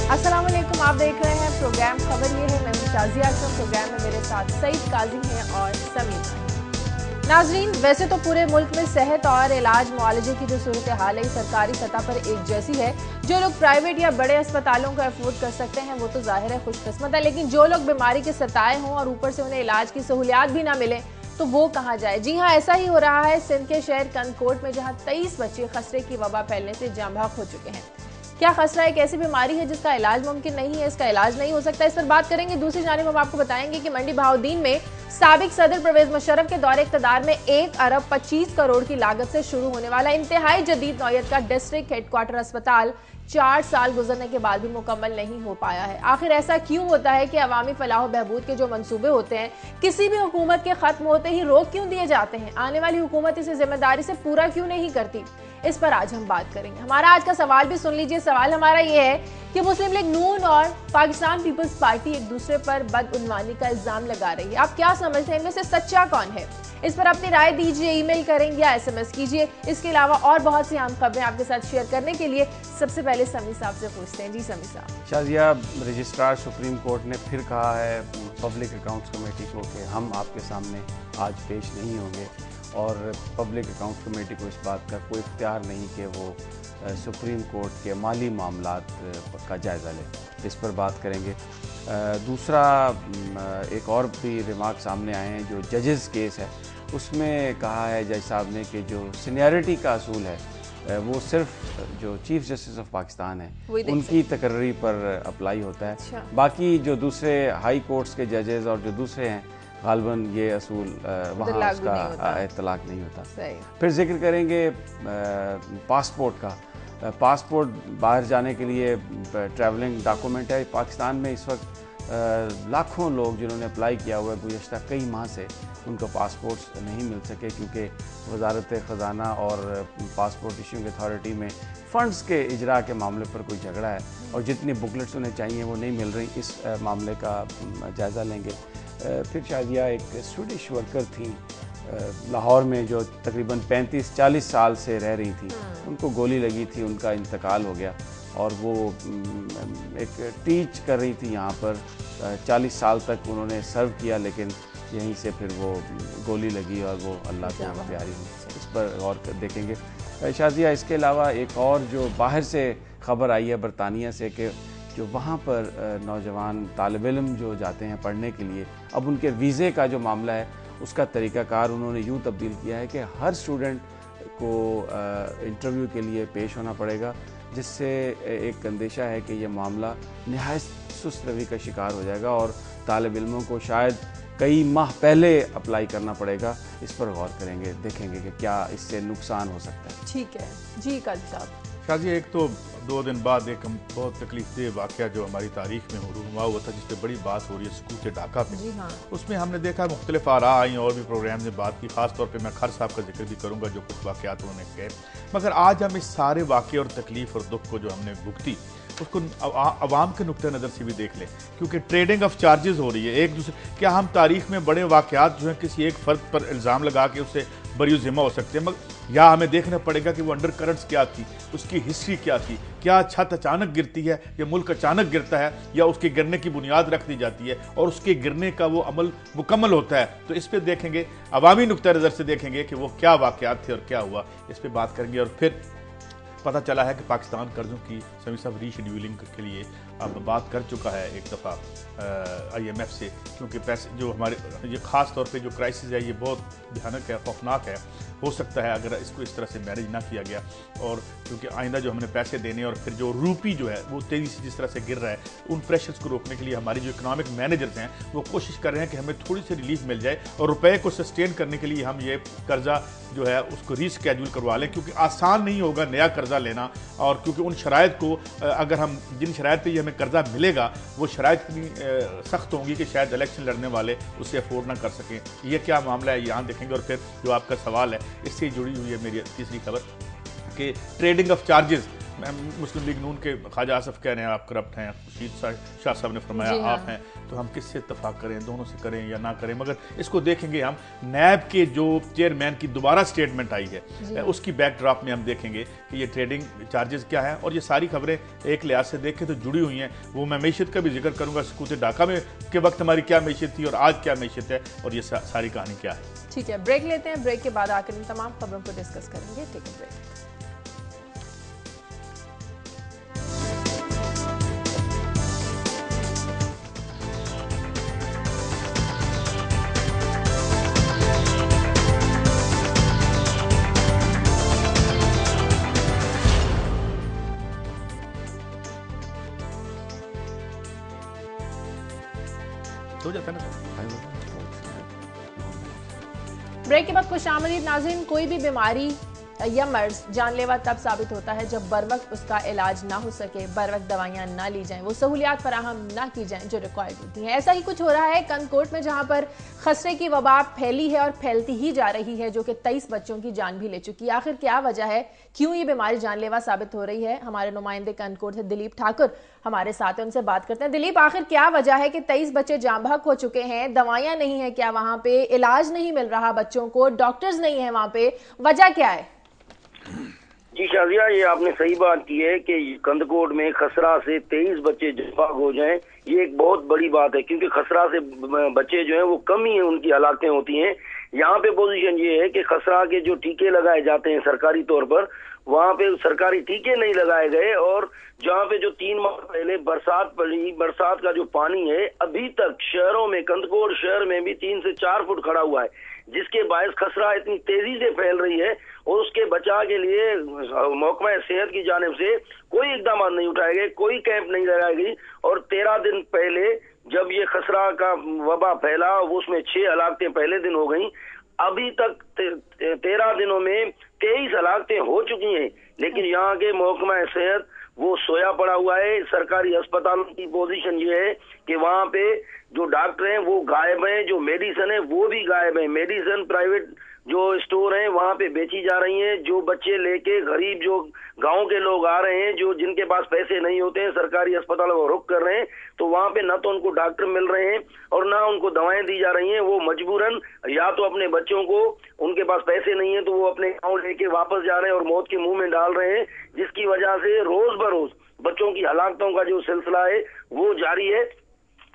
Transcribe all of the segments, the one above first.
अस्सलाम वालेकुम, आप देख रहे हैं प्रोग्राम खबर। ये है, मैं हूं शाजिया अशरफ। प्रोग्राम में मेरे साथ सईद काजी हैं और समीर हैं। नाजरीन, वैसे तो पूरे मुल्क में सेहत और इलाज मुआलजे की जो सूरत हाल है सरकारी सतह पर एक जैसी है। जो लोग प्राइवेट या बड़े अस्पतालों को अफोर्ड कर सकते हैं वो तो जाहिर है खुशकिस्मत है, लेकिन जो लोग बीमारी के सताए हों और ऊपर से उन्हें इलाज की सहूलियात भी ना मिले तो वो कहाँ जाए। जी हाँ, ऐसा ही हो रहा है सिंध के शहर कंदकोट में, जहाँ 23 बच्चे खसरे की वबा फैलने से जाँ बहक हो चुके हैं। क्या खसरा एक ऐसी बीमारी है जिसका इलाज मुमकिन नहीं है, इसका इलाज नहीं हो सकता, इस पर बात करेंगे। दूसरी जानिब हम आपको बताएंगे कि मंडी बहाउद्दीन में साबिक सदर परवेज मुशर्रफ के दौरे इक़्तिदार में 1 अरब 25 करोड़ की लागत से शुरू होने वाला इंतहाई जदीद नौयत का डिस्ट्रिक्ट हेडक्वार्टर अस्पताल 4 साल गुजरने के बाद भी मुकम्मल नहीं हो पाया है। आखिर ऐसा क्यों होता है कि अवामी फलाह बहबूद के जो मंसूबे होते हैं किसी भी हुकूमत के खत्म होते ही रोक क्यों दिए जाते हैं? आने वाली हुकूमत इसे जिम्मेदारी से पूरा क्यों नहीं करती? इस पर आज हम बात करेंगे। हमारा आज का सवाल भी सुन लीजिए। सवाल हमारा ये है कि मुस्लिम लीग नून और पाकिस्तान पीपल्स पार्टी एक दूसरे पर बदउनवानी का इल्जाम लगा रही है। आप क्या समझते हैं, इनमें से सच्चा कौन है? इस पर अपनी राय दीजिए, ईमेल करें या SMS कीजिए। इसके अलावा और बहुत सी अहम खबरें आपके साथ शेयर करने के लिए सबसे पहले समी साहब से पूछते हैं। जी समी साहब। शाजिया, रजिस्ट्रार सुप्रीम कोर्ट ने फिर कहा है पब्लिक अकाउंट्स कमेटी को कि हम आपके सामने आज पेश नहीं होंगे और पब्लिक अकाउंट्स कमेटी को इस बात का कोई इख्तियार नहीं कि वो सुप्रीम कोर्ट के माली मामलात का जायज़ा ले। इस पर बात करेंगे। दूसरा, एक और भी रिमार्क सामने आए हैं। जो जजेस केस है उसमें कहा है जज साहब ने कि जो सीनियरिटी का असूल है वो सिर्फ जो चीफ जस्टिस ऑफ पाकिस्तान है उनकी तकर्री पर अप्लाई होता है। अच्छा। बाकी जो दूसरे हाई कोर्ट्स के जजेस और जो दूसरे हैं गालबन ये असूल वहाँ उसका इतलाक नहीं होता। फिर जिक्र करेंगे पासपोर्ट का। पासपोर्ट बाहर जाने के लिए ट्रैवलिंग डॉक्यूमेंट है। पाकिस्तान में इस वक्त लाखों लोग जिन्होंने अप्लाई किया हुआ है गुज़श्ता कई माह से उनको पासपोर्ट्स नहीं मिल सके क्योंकि वजारत ख़जाना और पासपोर्ट इशूइंग अथॉरिटी में फ़ंड्स के इजरा के मामले पर कोई झगड़ा है और जितनी बुकलेट्स उन्हें चाहिए वो नहीं मिल रही। इस मामले का जायज़ा लेंगे। फिर शाजिया, एक स्वीडिश वर्कर थी लाहौर में जो तकरीबन 35-40 साल से रह रही थी, उनको गोली लगी थी, उनका इंतकाल हो गया और वो एक टीच कर रही थी यहाँ पर। 40 साल तक उन्होंने सर्व किया लेकिन यहीं से फिर वो गोली लगी और वो अल्लाह को प्यारी हुई। इस पर गौर देखेंगे। शाजिया, इसके अलावा एक और जो बाहर से ख़बर आई है बरतानिया से कि जो वहाँ पर नौजवान तालिब इल्म जो जाते हैं पढ़ने के लिए, अब उनके वीज़े का जो मामला है उसका तरीक़ाकार उन्होंने यूँ तब्दील किया है कि हर स्टूडेंट को इंटरव्यू के लिए पेश होना पड़ेगा, जिससे एक अंदेशा है कि ये मामला नहायत सुस्त रवि का शिकार हो जाएगा और तालिब इल्मों को शायद कई माह पहले अप्लाई करना पड़ेगा। इस पर गौर करेंगे, देखेंगे कि क्या इससे नुकसान हो सकता है। ठीक है जी काजी साहब। शाजी, एक तो 2 दिन बाद एक बहुत तकलीफदेह वाक़या जो हमारी तारीख में हुआ था जिस पर बड़ी बात हो रही है सकूत ढाका पे। जी हाँ। उसमें हमने देखा मुख्तलिफ आरा आई और भी प्रोग्राम ने बात की। ख़ास तौर पे मैं खर साहब का जिक्र भी करूँगा जो कुछ वाक़यात उन्होंने कहे। मगर आज हम इस सारे वाक़े और तकलीफ़ और दुख को जो हमने भुगती उसको अवाम के नुक्ते नज़र से भी देख लें, क्योंकि ट्रेडिंग ऑफ चार्जेस हो रही है एक दूसरे। क्या हम तारीख में बड़े वाक़यात जो हैं किसी एक फ़र्द पर इल्ज़ाम लगा के उससे बरी ज़िम्मा हो सकते हैं, मगर या हमें देखना पड़ेगा कि वो अंडर करंट्स क्या थी, उसकी हिस्ट्री क्या थी। क्या छत अचानक गिरती है या मुल्क अचानक गिरता है या उसके गिरने की बुनियाद रख दी जाती है और उसके गिरने का वो अमल मुकम्मल होता है? तो इस पर देखेंगे, अवामी नुक्ता नज़र से देखेंगे कि वो क्या वाक़यात थे और क्या हुआ, इस पर बात करेंगे। और फिर पता चला है कि पाकिस्तान कर्ज़ों की सभी सब रीशेड्यूलिंग के लिए अब बात कर चुका है एक दफ़ा IMF से, क्योंकि पैसे जो हमारे ये ख़ास तौर पे जो क्राइसिस है ये बहुत भयानक है, खौफनाक है। हो सकता है अगर इसको इस तरह से मैनेज ना किया गया, और क्योंकि आइंदा जो हमने पैसे देने और फिर जो रूपी जो है वो तेज़ी से जिस तरह से गिर रहा है, उन प्रेशर्स को रोकने के लिए हमारी जो इकोनॉमिक मैनेजर्स हैं वो कोशिश कर रहे हैं कि हमें थोड़ी सी रिलीफ मिल जाए और रुपये को सस्टेन करने के लिए हम ये कर्जा जो है उसको रीस्केड्यूल करवा लें, क्योंकि आसान नहीं होगा नया कर्जा लेना। और क्योंकि उन शराइत को अगर हम जिन शराइत पे ये हमें कर्जा मिलेगा वो शराइत इतनी सख्त होंगी कि शायद इलेक्शन लड़ने वाले उसे अफोर्ड ना कर सकें। ये क्या मामला है यहाँ देखेंगे। और फिर जो आपका सवाल है इससे जुड़ी हुई है मेरी तीसरी खबर कि trading of charges Muslim League Noon के ख्वाजा आसफ कह रहे हैं आप करप्ट हैं, खुर्शीद शाह साहब ने फरमाया आप हैं, तो हम किससे इत्तफाक करें, दोनों से करें या ना करें। मगर इसको देखेंगे हम, नैब के जो चेयरमैन की दोबारा स्टेटमेंट आई है उसकी बैकड्रॉप में हम देखेंगे कि ये ट्रेडिंग चार्जेस क्या है, और ये सारी खबरें एक लिहाज से देखें तो जुड़ी हुई हैं। वो मैं मैशियत का भी जिक्र करूंगा, सकूत ढाका में के वक्त हमारी क्या मैशियत थी और आज क्या मैशियत है, और ये सारी कहानी क्या है। ठीक है, ब्रेक लेते हैं, ब्रेक के बाद आकर इन तमाम खबरों को डिस्कस करेंगे। Take a break. हो जाता है ना। ब्रेक के बाद खुशामदीद नाज़रीन। कोई भी बीमारी या मर्ज जानलेवा तब साबित होता है जब बर वक्त उसका इलाज ना हो सके, बर वक्त दवाइयां ना ली जाएं, वो सहूलियात फराहम ना की जाएं जो रिक्वायर्ड होती हैं। ऐसा ही कुछ हो रहा है कंदकोट में, जहां पर खसरे की वबा फैली है और फैलती ही जा रही है, जो कि 23 बच्चों की जान भी ले चुकी है। आखिर क्या वजह है, क्यों ये बीमारी जानलेवा साबित हो रही है? हमारे नुमाइंदे कंदकोट से दिलीप ठाकुर हमारे साथ हैं, उनसे बात करते हैं। दिलीप, आखिर क्या वजह है कि 23 बच्चे जाँ बहक हो चुके हैं? दवाइयां नहीं है क्या वहां पे? इलाज नहीं मिल रहा बच्चों को, डॉक्टर्स नहीं है वहां पे, वजह क्या है? जी शाजिया, ये आपने सही बात की है कि कंदकोट में खसरा से 23 बच्चे जाँ हो जाएं, ये एक बहुत बड़ी बात है, क्योंकि खसरा से बच्चे जो हैं वो कम ही उनकी हलाकतें होती हैं। यहाँ पे पोजीशन ये है कि खसरा के जो टीके लगाए जाते हैं सरकारी तौर पर, वहाँ पे सरकारी टीके नहीं लगाए गए, और जहाँ पे जो 3 माह पहले बरसात पड़ी, बरसात का जो पानी है अभी तक शहरों में, कंदकोट शहर में भी 3 से 4 फुट खड़ा हुआ है, जिसके बायस खसरा इतनी तेजी से फैल रही है, और उसके बचाव के लिए महकमा सेहत की जानिब से कोई इकदाम नहीं उठाए गए, कोई कैंप नहीं लगाई गई। और 13 दिन पहले जब ये खसरा का वबा फैला, उसमें 6 हलाकतें पहले दिन हो गई। अभी तक 13 दिनों में 23 हलाकतें हो चुकी हैं, लेकिन यहाँ के महकमा सेहत वो सोया पड़ा हुआ है। सरकारी अस्पतालों की पोजीशन ये है कि वहाँ पे जो डॉक्टर हैं वो गायब हैं, जो मेडिसिन है वो भी गायब है। मेडिसिन प्राइवेट जो स्टोर हैं वहाँ पे बेची जा रही हैं। जो बच्चे लेके गरीब जो गांव के लोग आ रहे हैं, जो जिनके पास पैसे नहीं होते हैं, सरकारी अस्पतालों को रुख कर रहे हैं, तो वहाँ पे न तो उनको डॉक्टर मिल रहे हैं और ना उनको दवाएं दी जा रही हैं। वो मजबूरन या तो अपने बच्चों को, उनके पास पैसे नहीं है तो वो अपने गाँव लेके वापस जा रहे हैं और मौत के मुंह में डाल रहे हैं, जिसकी वजह से रोज बरोज बच्चों की हलाकतों का जो सिलसिला है वो जारी है।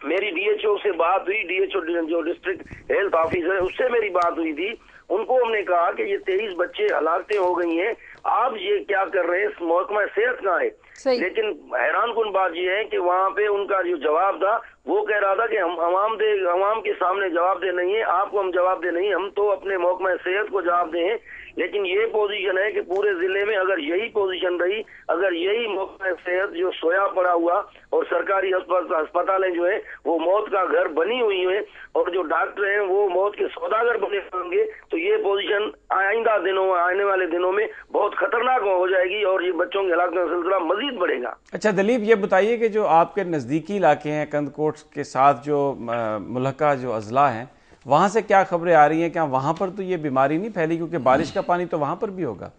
मेरी डीएचओ से बात हुई, डीएचओ जो डिस्ट्रिक्ट हेल्थ ऑफिसर है उससे मेरी बात हुई थी। उनको हमने कहा कि ये 23 बच्चे हलाकतें हो गई हैं, आप ये क्या कर रहे हैं, महकमा सेहत कहाँ है? लेकिन हैरान कुन बात ये है कि वहाँ पे उनका जो जवाब था वो कह रहा था कि हम अवाम के सामने जवाब दे नहीं है, आपको हम जवाब दे नहीं, हम तो अपने महकमा सेहत को जवाब दें। लेकिन ये पोजीशन है कि पूरे जिले में अगर यही पोजीशन रही, अगर यही महकमा सेहत जो सोया पड़ा हुआ और सरकारी अस्पतालें जो है वो मौत का घर बनी हुई है और जो डॉक्टर हैं वो मौत के सौदागर बने होंगे, तो ये पोजीशन आने वाले दिनों में बहुत खतरनाक हो जाएगी और ये बच्चों के हलाकत का सिलसिला मजीद बढ़ेगा। अच्छा दिलीप, ये बताइए कि जो आपके नजदीकी इलाके हैं कंदकोट के साथ जो मुल्हका जो अजला हैं, वहां से क्या खबरें आ रही हैं? क्या वहां पर तो ये बीमारी नहीं फैली, क्योंकि बारिश का पानी तो वहां पर भी होगा?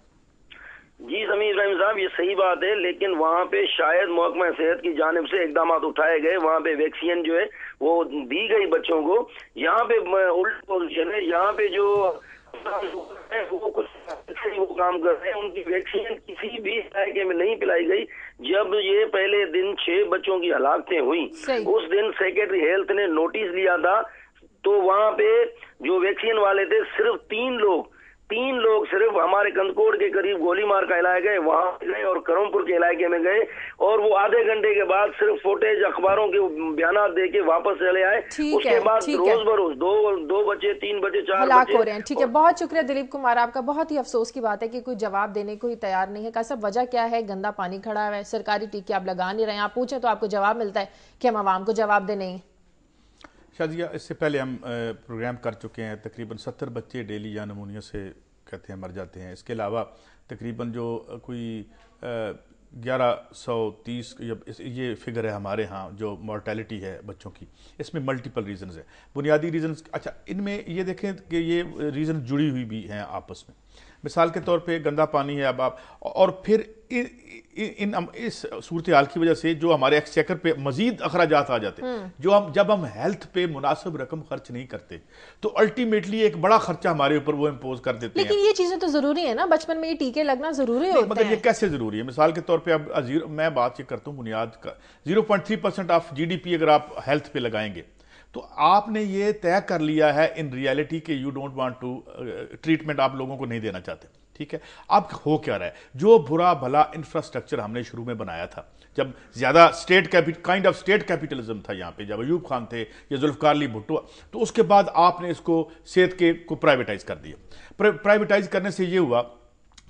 जी समीर इब्राहिम साहब, ये सही बात है, लेकिन वहाँ पे शायद महकमा सेहत की जानिब से इकदाम उठाए गए, वहाँ पे वैक्सीन जो है वो दी गई बच्चों को। यहाँ पे उल्टी पोजीशन है, यहाँ पे जो वो कुछ वो काम कर रहे हैं, उनकी वैक्सीन किसी भी इलाके में नहीं पिलाई गई। जब ये पहले दिन 6 बच्चों की हलाकतें हुई, उस दिन सेक्रेटरी हेल्थ ने नोटिस लिया था, तो वहाँ पे जो वैक्सीन वाले थे सिर्फ 3 लोग सिर्फ हमारे कंदकोट के करीब गोलीमार का इलाके गए, वहां गए और करमपुर के इलाके में गए, और वो आधे घंटे के बाद सिर्फ फुटेज अखबारों के बयान दे के वापस चले आए। उसके बाद रोज बरोज 2 बच्चे 3 बच्चे 4 बच्चे हो रहे हैं। ठीक है, बहुत शुक्रिया दिलीप कुमार आपका। बहुत ही अफसोस की बात है कि कोई जवाब देने को ही तैयार नहीं है। का सब वजह क्या है? गंदा पानी खड़ा है, सरकारी टीके आप लगा नहीं रहे, आप पूछे तो आपको जवाब मिलता है कि हम आवाम को जवाब दे नहीं। शाजिया, इससे पहले हम प्रोग्राम कर चुके हैं, तकरीबन 70 बच्चे डेली या नमूनिया से कहते हैं मर जाते हैं। इसके अलावा तकरीबन जो कोई 1130 ये फिगर है हमारे यहाँ जो मॉर्टेलिटी है बच्चों की, इसमें मल्टीपल रीजंस है। बुनियादी रीजंस, अच्छा इनमें ये देखें कि ये रीज़न जुड़ी हुई भी हैं आपस में। मिसाल के तौर पे गंदा पानी है अब आप, और फिर इस सूरत हाल की वजह से जो हमारे एक्सचेकर पे मजीद अखराजात आ जाते हैं, जब हम हेल्थ पे मुनासिब रकम खर्च नहीं करते तो अल्टीमेटली एक बड़ा खर्चा हमारे ऊपर वो इम्पोज कर देते हैं। लेकिन ये चीजें तो जरूरी है ना, बचपन में ये टीके लगना जरूरी होते हैं। मगर ये कैसे जरूरी है? मिसाल के तौर पे अब मैं बात ये करता हूँ बुनियाद का 0.3% ऑफ GDP अगर आप हेल्थ पे लगाएंगे तो आपने ये तय कर लिया है इन रियलिटी के you don't want to treatment, आप लोगों को नहीं देना चाहते, ठीक है। अब हो क्या रहा है, जो बुरा भला इंफ्रास्ट्रक्चर हमने शुरू में बनाया था, जब ज्यादा स्टेट कैपिटलिज्म था यहाँ पे, जब अयूब खान थे या जुल्फकार अली भुट्टो, तो उसके बाद आपने इसको सेहत को प्राइवेटाइज कर दिया। प्राइवेटाइज करने से ये हुआ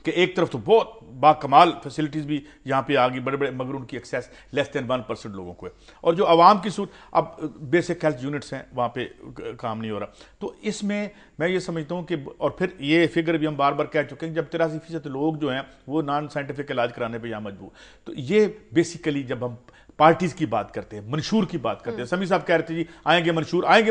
कि एक तरफ तो बहुत बाकमाल फैसिलिटीज भी यहाँ पे आ गई बड़े बड़े, मगर उनकी एक्सेस लेस देन 1% लोगों को है, और जो आवाम की सूरत, अब बेसिक हेल्थ यूनिट्स हैं वहाँ पे काम नहीं हो रहा। तो इसमें मैं ये समझता हूँ कि, और फिर ये फिगर भी हम बार बार कह चुके हैं, जब 83% लोग जो हैं वो नॉन साइंटिफिक इलाज कराने पर यहाँ मजबूर, तो ये बेसिकली जब हम पार्टीज की बात करते हैं, मंशूर की बात करते हैं, समी साहब कह रहे थे जी आएंगे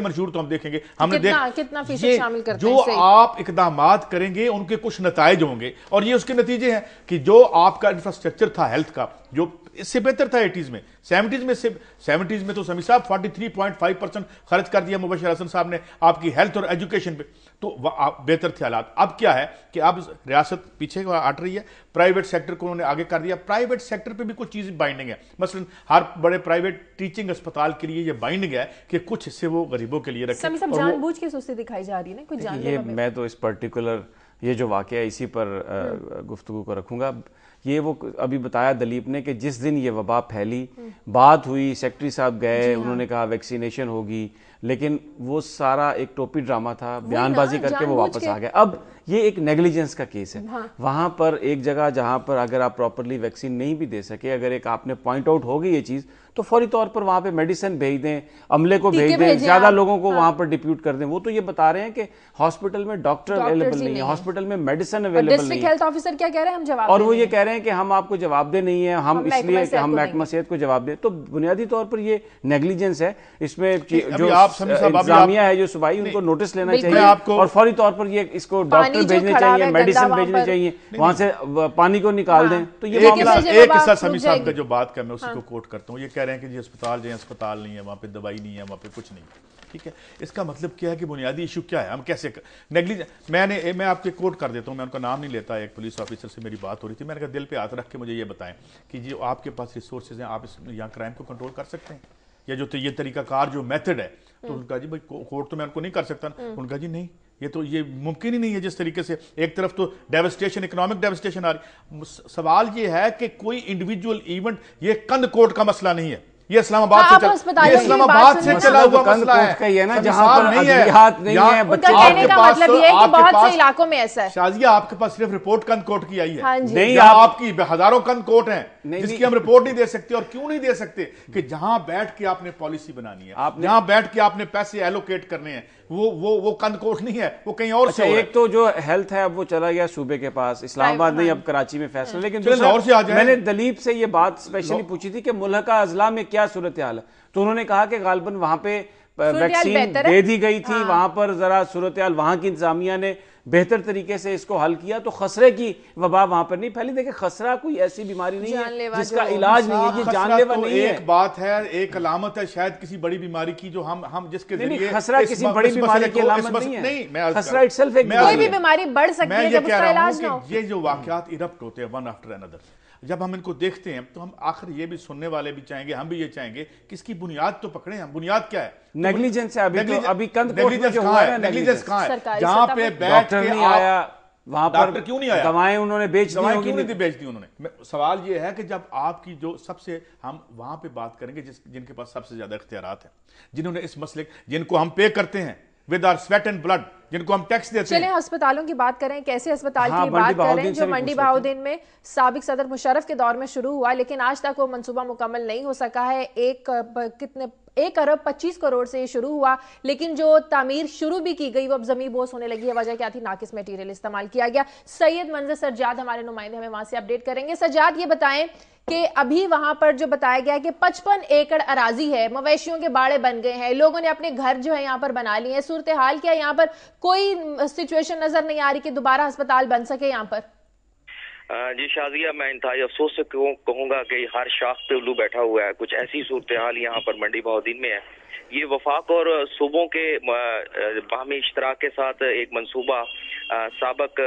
मंशूर तो हम देखेंगे, हमने कितना फीसद शामिल करते हैं, जो आप इकदामात करेंगे उनके कुछ नताइज होंगे, और ये उसके नतीजे हैं कि जो आपका इंफ्रास्ट्रक्चर था हेल्थ का, जो इससे बेहतर था 80s में, 70s में तो समी साहब 43.5% खर्च कर दिया मुबशर हसन साहब ने आपकी हेल्थ और एजुकेशन पे, तो बेहतर थे हालात। अब क्या है कि अब रियासत पीछे हट रही है, प्राइवेट सेक्टर को उन्होंने आगे कर दिया। प्राइवेट सेक्टर पे भी कुछ चीज बाइंडिंग है, मसलन हर बड़े प्राइवेट टीचिंग अस्पताल के लिए ये बाइंडिंग है कि कुछ हिस्से वो गरीबों के लिए रखें। समी साहब जानबूझ के सुस्ती दिखाई जा रही है ना, कुछ ये मैं तो इस पर्टिकुलर ये जो वाकया इसी पर गुफ्तगू को रखूंगा। ये वो अभी बताया दलीप ने कि जिस दिन ये वबा फैली, बात हुई, सेक्रेटरी साहब गए, उन्होंने कहा वैक्सीनेशन होगी, लेकिन वो सारा एक टोपी ड्रामा था, बयानबाजी करके वो वापस आ गए। अब ये एक नेग्लिजेंस का केस है। वहां पर एक जगह जहां पर अगर आप प्रॉपरली वैक्सीन नहीं भी दे सके, अगर एक आपने पॉइंट आउट हो गई ये चीज, तो फौरी तौर पर वहां पे मेडिसिन भेज दें, अमले को भेज दें, ज्यादा लोगों को वहां पर डिप्यूट कर दें। वो तो ये बता रहे हैं कि हॉस्पिटल में डॉक्टर अवेलेबल नहीं है, हॉस्पिटल में मेडिसिन अवेलेबल नहीं है। डिस्ट्रिक्ट हेल्थ ऑफिसर क्या कह रहे हैं, हम जवाब, और वो ये कह रहे हैं कि हम आपको जवाबदेह नहीं है, हम इसलिए कि हम महकमा सेहत को जवाब दें। तो बुनियादी तौर पर ये नेग्लिजेंस है। इसमें जो इंतजामिया है, जो सूबाई, उनको नोटिस लेना चाहिए और फौरी तौर पर ये इसको डॉक्टर भेजने चाहिए, मेडिसिन भेजने चाहिए, वहां से पानी को निकाल दें। तो ये एक किस्सा समी साहब का जो बात का मैं उसी को कोट करता हूँ। ये कह रहे हैं कि जी अस्पताल नहीं है, वहां पे दवाई नहीं है, वहां पे कुछ नहीं, ठीक है। इसका मतलब क्या है कि बुनियादी इशू क्या है, हम कैसे नेग्लिजेंस। मैं आपके कोट कर देता हूं, मैं उनका नाम नहीं लेता। एक पुलिस ऑफिसर से मेरी बात हो रही थी, मैंने कहा दिल पे हाथ रख के मुझे ये बताएं कि जो आपके पास रिसोर्सेज हैं, आप यहाँ क्राइम को कंट्रोल कर सकते हैं, या जो तो ये तरीकाकार जो मेथड है, तो उनका जी भाई कोर्ट तो मैं उनको नहीं कर सकता। उनका जी नहीं, ये मुमकिन ही नहीं है। जिस तरीके से एक तरफ तो डेवस्टेशन, इकोनॉमिक डेवस्टेशन आ रही, सवाल ये है कि कोई इंडिविजुअल इवेंट, ये कंद कोर्ट का मसला नहीं है, ये इस्लामाबाद से चला हुआ मसला है, ये ना जहां पर अदलियात नहीं है, बच्चे कहने का मतलब ये है कि बहुत से इलाकों में ऐसा है। शाजिया आपके पास सिर्फ रिपोर्ट कंद कोर्ट की आई है, नहीं आपकी हजारों कंद कोर्ट हैं जिसकी हम रिपोर्ट नहीं दे सकते। और क्यों नहीं दे सकते? कि जहां बैठ के आपने पॉलिसी बनानी है, जहां बैठ के आपने पैसे एलोकेट करने हैं, वो कंद कोर्ट नहीं है, वो कहीं और से। एक तो जो हेल्थ है अब वो चला गया सूबे के पास, इस्लामाबाद नहीं, अब कराची में फैसला। लेकिन और से आ जाए, मैंने दलीप से ये बात स्पेशली पूछी थी कि मुल्हका अजला में क्या सूरत हाल है, तो उन्होंने कहा कि गालबन वहां पे वैक्सीन दे दी गई थी, वहां पर जरा सूरत हाल वहां की इंतजामिया ने बेहतर तरीके से इसको हल किया, तो खसरे की वबा वहां पर नहीं फैली। देखिए, खसरा कोई ऐसी बीमारी नहीं है जिसका इलाज नहीं है, ये जानलेवा नहीं है। एक बात है, एक अलामत है शायद किसी बड़ी बीमारी की, जो हम जिसके जरिए खसरा किसी बड़ी बीमारी की अलामत नहीं है। खसरा इटसेल्फ एक कोई भी बीमारी बढ़ सकती है जब उसका इलाज ना हो। ये जो वाकयात इरप्ट होते हैं वन आफ्टर अनदर, जब हम इनको देखते हैं तो हम आखिर ये भी सुनने वाले भी चाहेंगे, हम भी ये चाहेंगे कि इसकी बुनियाद तो पकड़े हम। बुनियाद क्या है? नेग्लिजेंस है। अभी कंद नेग्लिजेंस कहां है? नेग्लिजेंस कहां है? जहां पे बैठ के नहीं आया, वहां पर क्यों नहीं आया? दवाएं उन्होंने बेच दी होगी, क्यों नहीं बेच दी उन्होंने? सवाल ये है कि जब आपकी जो सबसे, हम वहां पे बात करेंगे जिनके पास सबसे ज्यादा इख्तियारात है, जिन्होंने इस मसले, जिनको हम पे करते हैं with our sweat and blood, जिनको हम टैक्स देते हैं। चलें अस्पताल की बात करें, कैसे अस्पताल की बात करें जो मंडी बहाउद्दीन में साबिक सदर मुशर्रफ के दौर में शुरू हुआ, लेकिन आज तक वो मंसूबा मुकम्मल नहीं हो सका है। 1 अरब 25 करोड़ से शुरू हुआ, लेकिन जो तामीर शुरू भी की गई वो अब जमीन बोस होने लगी है। वजह क्या थी? नाकिस मटेरियल इस्तेमाल किया गया। सैयद मंजर सज्जाद हमारे नुमाइंदे हमें वहां से अपडेट करेंगे। सज्जाद, ये बताएं कि अभी वहां पर जो बताया गया कि 55 एकड़ अराजी है, मवेशियों के बाड़े बन गए हैं, लोगों ने अपने घर जो है यहाँ पर बना लिए हैं। सूरत हाल क्या यहाँ पर कोई सिचुएशन नजर नहीं आ रही कि दोबारा अस्पताल बन सके यहाँ पर? जी शाजिया, मैं इंतहाई अफसोस से कहूंगा कि हर शाख पे उल्लू बैठा हुआ है। कुछ ऐसी सूरत हाल यहाँ पर मंडी बहाउद्दीन में है। ये वफाक और सूबों के बाहमी इश्तराक के साथ एक मंसूबा साबक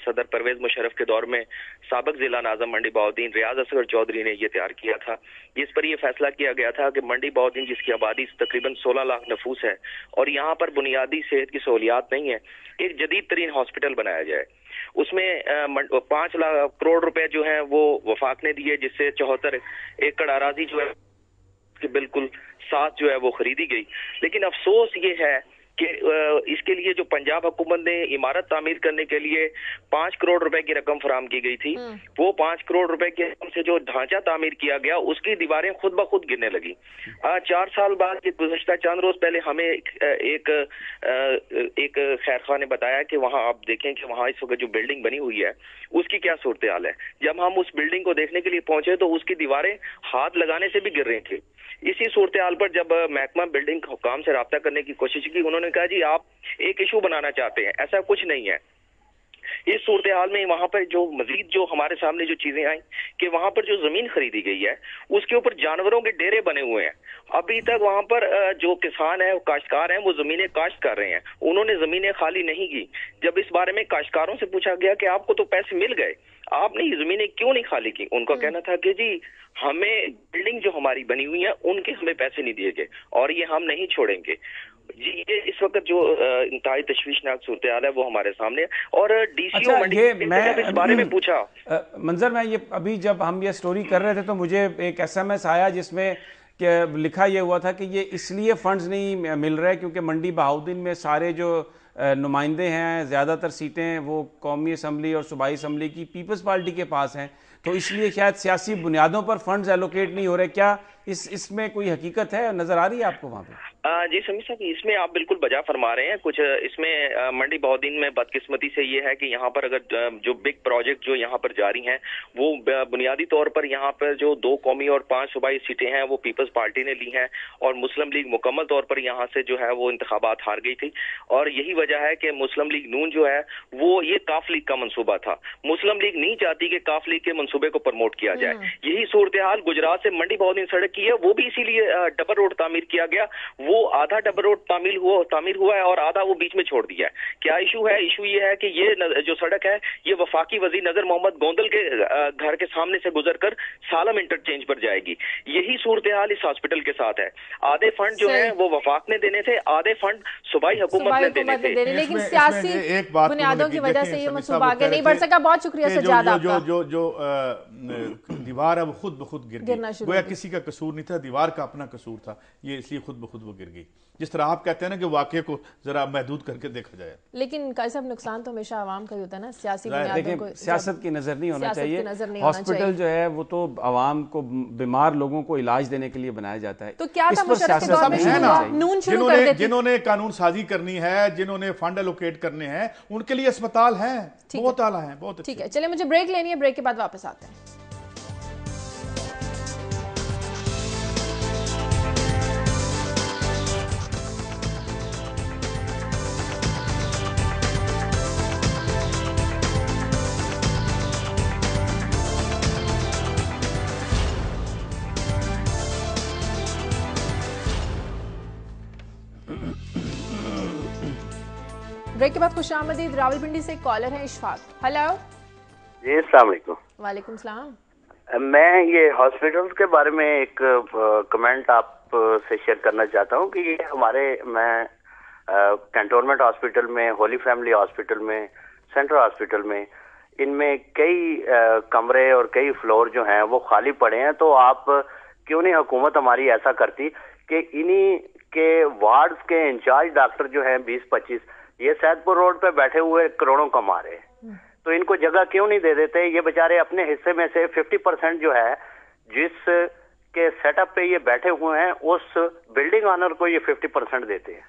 सदर परवेज मुशर्रफ के दौर में साबक जिला नाज़म मंडी बहाउद्दीन रियाज असगर चौधरी ने ये तैयार किया था। इस पर यह फैसला किया गया था कि मंडी बहाउद्दीन, जिसकी आबादी तकरीबन 16 लाख नफूस है और यहाँ पर बुनियादी सेहत की सहूलियात नहीं है, एक जदीद तरीन हॉस्पिटल बनाया जाए। उसमें 5 लाख करोड़ रुपए जो है वो वफाक ने दिए, जिससे 74 एकड़ अराजी जो है कि बिल्कुल साथ जो है वो खरीदी गई। लेकिन अफसोस ये है कि इसके लिए जो पंजाब हुकूमत ने इमारत तामीर करने के लिए 5 करोड़ रुपए की रकम फराम की गई थी, वो 5 करोड़ रुपए की रकम से जो ढांचा तामीर किया गया उसकी दीवारें खुद ब खुद गिरने लगी। 4 साल बाद, गुज़श्ता चंद रोज पहले हमें एक खैरखा ने बताया कि वहां आप देखें कि वहां इस वक्त जो बिल्डिंग बनी हुई है उसकी क्या सूरत हाल है। जब हम उस बिल्डिंग को देखने के लिए पहुंचे तो उसकी दीवारें हाथ लगाने से भी गिर रही थी। इसी सूरत हाल पर जब महकमा बिल्डिंग हुकाम से राब्ता करने की कोशिश की, उन्होंने कहा जी आप एक इशू बनाना चाहते हैं, ऐसा कुछ नहीं है। इस सूरत हाल में वहां पर जो मजीद जो हमारे सामने जो चीजें आई कि वहां पर जो जमीन खरीदी गई है उसके ऊपर जानवरों के डेरे बने हुए हैं। अभी तक वहां पर जो किसान है, काश्तकार हैं, वो जमीनें काश्त कर रहे हैं, उन्होंने जमीनें खाली नहीं की। जब इस बारे में काश्तकारों से पूछा गया कि आपको तो पैसे मिल गए, आपने ये जमीनें क्यों नहीं खाली की, उनका कहना था कि जी हमें बिल्डिंग जो हमारी बनी हुई है उनके हमें पैसे नहीं दिए गए और ये हम नहीं छोड़ेंगे। जी ये इस वक्त जो इंतहाई तशवीशनाक सूरत हाल है वो हमारे सामने है। और डीसीओ जब इस बारे में पूछा मंजर, मैं ये अभी जब हम ये स्टोरी कर रहे थे तो मुझे एक SMS आया जिसमें कि लिखा ये हुआ था कि ये इसलिए फंड्स नहीं मिल रहे क्योंकि मंडी बहाउद्दीन में सारे जो नुमाइंदे हैं, ज़्यादातर सीटें वो कौमी असम्बली और सूबाई असम्बली की पीपल्स पार्टी के पास हैं, तो इसलिए शायद सियासी बुनियादों पर फंड्स एलोकेट नहीं हो रहे। क्या इसमें कोई हकीकत है, नजर आ रही है आपको वहाँ पे? जी समीर साहब, इसमें आप बिल्कुल बजा फरमा रहे हैं। कुछ इसमें मंडी बहाउद्दीन में बदकिस्मती से ये है कि यहाँ पर अगर जो बिग प्रोजेक्ट जो यहाँ पर जारी हैं वो बुनियादी तौर पर यहाँ पर जो 2 कौमी और 5 सूबाई सीटें हैं वो पीपल्स पार्टी ने ली हैं और मुस्लिम लीग मुकम्मल तौर पर यहाँ से जो है वो इंतखाबात हार गई थी। और यही वजह है कि मुस्लिम लीग नून जो है वो ये काफ लीग का मंसूबा था। मुस्लिम लीग नहीं चाहती कि काफ लीग के मंसूबे को प्रमोट किया जाए। यही सूरत हाल गुजरात से मंडी बहाउद्दीन सड़क की है, वो भी इसीलिए डबल रोड तामीर किया गया। वो आधा डबल रोड तामीर हुआ है और आधा वो बीच में छोड़ दिया है। क्या इशू है? इशू ये है कि ये जो सड़क है ये वफाकी वजीर नजर मोहम्मद गोंदल के घर के सामने से गुजरकर सालम इंटरचेंज पर जाएगी। यही सूरत हाल इस हॉस्पिटल के साथ है। आधे फंड जो है वो वफाक ने देने थे, आधे फंड सूबाई हुकूमत ने देने थे, लेकिन सियासी बुनियादों की वजह से ये मंसूबा आगे नहीं बढ़ सका। बहुत शुक्रिया सज्जाद आपका। जो दीवार है वो खुद ब खुद गिर गई, गोया किसी का कसूर नहीं था, दीवार का अपना कसूर था, ये इसलिए खुद ब खुद वो गिर गई। जिस तरह आप कहते हैं ना कि वाकये को जरा महदूद करके देखा जाए, लेकिन सब नुकसान तो हमेशा आवाम का ही होता है ना, सियासी बुनियादों को सियासत की नजर नहीं होना चाहिए। हॉस्पिटल जो है वो तो आवाम को, बीमार लोगों को इलाज देने के लिए बनाया जाता है। तो क्या था मुशर्रफ के दौर में नून शुरू कर देती, जिन्होंने कानून साजी करनी है, जिन्होंने फंड एलोकेट करने हैं, उनके लिए अस्पताल हैं, बहुत आला है, बहुत ठीक है। चलिए मुझे ब्रेक लेनी है, ब्रेक के बाद वापस आते हैं। ब्रेक के बाद खुशामदीद। रावलपिंडी से कॉलर है इशफाक। हेलो जी, अस्सलाम वालेकुम। वालेकुम सलाम। मैं ये हॉस्पिटल्स के बारे में एक कमेंट आप से शेयर करना चाहता हूँ कि ये हमारे, मैं कैंटोनमेंट हॉस्पिटल में, होली फैमिली हॉस्पिटल में, सेंट्रल हॉस्पिटल में, इनमें कई कमरे और कई फ्लोर जो हैं वो खाली पड़े हैं। तो आप क्यों नहीं, हुकूमत हमारी ऐसा करती कि इन्हीं के वार्ड्स के इंचार्ज डॉक्टर जो हैं 20-25, ये सैदपुर रोड पे बैठे हुए करोड़ों कमा रहे हैं, तो इनको जगह क्यों नहीं दे देते? ये बेचारे अपने हिस्से में से 50% जो है जिस के सेटअप पे ये बैठे हुए हैं उस बिल्डिंग ऑनर को ये 50% देते हैं।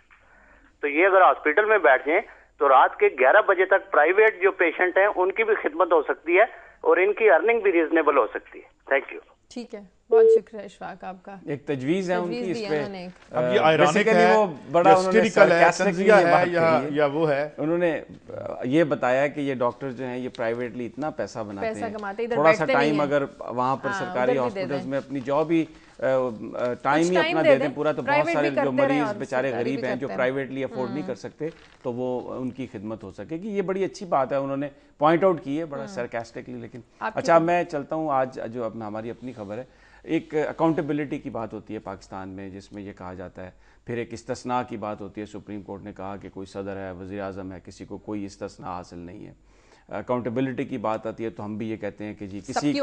तो ये अगर हॉस्पिटल में बैठ जाएं तो रात के 11 बजे तक प्राइवेट जो पेशेंट हैं उनकी भी खिदमत हो सकती है, और इनकी अर्निंग भी रीजनेबल हो सकती है। Thank you. ठीक है, बहुत शुक्रिया इशफाक आपका। एक तजवीज है उनकी इस पे। अब ये आयरॉनिक है, वो बड़ा है या वो है, उन्होंने ये बताया कि ये डॉक्टर जो हैं ये प्राइवेटली इतना पैसा बनाते हैं, थोड़ा सा टाइम अगर वहाँ पर सरकारी हॉस्पिटल्स में अपनी जॉब ही टाइम ही अपना दे दें पूरा, तो बहुत सारे जो मरीज बेचारे गरीब हैं जो प्राइवेटली अफोर्ड नहीं कर सकते, तो वो उनकी खिदमत हो सकेगी। ये बड़ी अच्छी बात है, उन्होंने पॉइंट आउट की है बड़ा सरकास्टिकली। लेकिन अच्छा, मैं चलता हूँ आज जो अब हमारी अपनी खबर है। एक अकाउंटेबिलिटी की बात होती है पाकिस्तान में, जिसमें ये कहा जाता है, फिर एक इस्तिस्ना की बात होती है। सुप्रीम कोर्ट ने कहा कि कोई सदर है, वज़ीर आज़म है, किसी को कोई इस्तिस्ना हासिल नहीं है। अकाउंटेबिलिटी की बात आती है तो हम भी ये कहते हैं कि जी किसी सबकी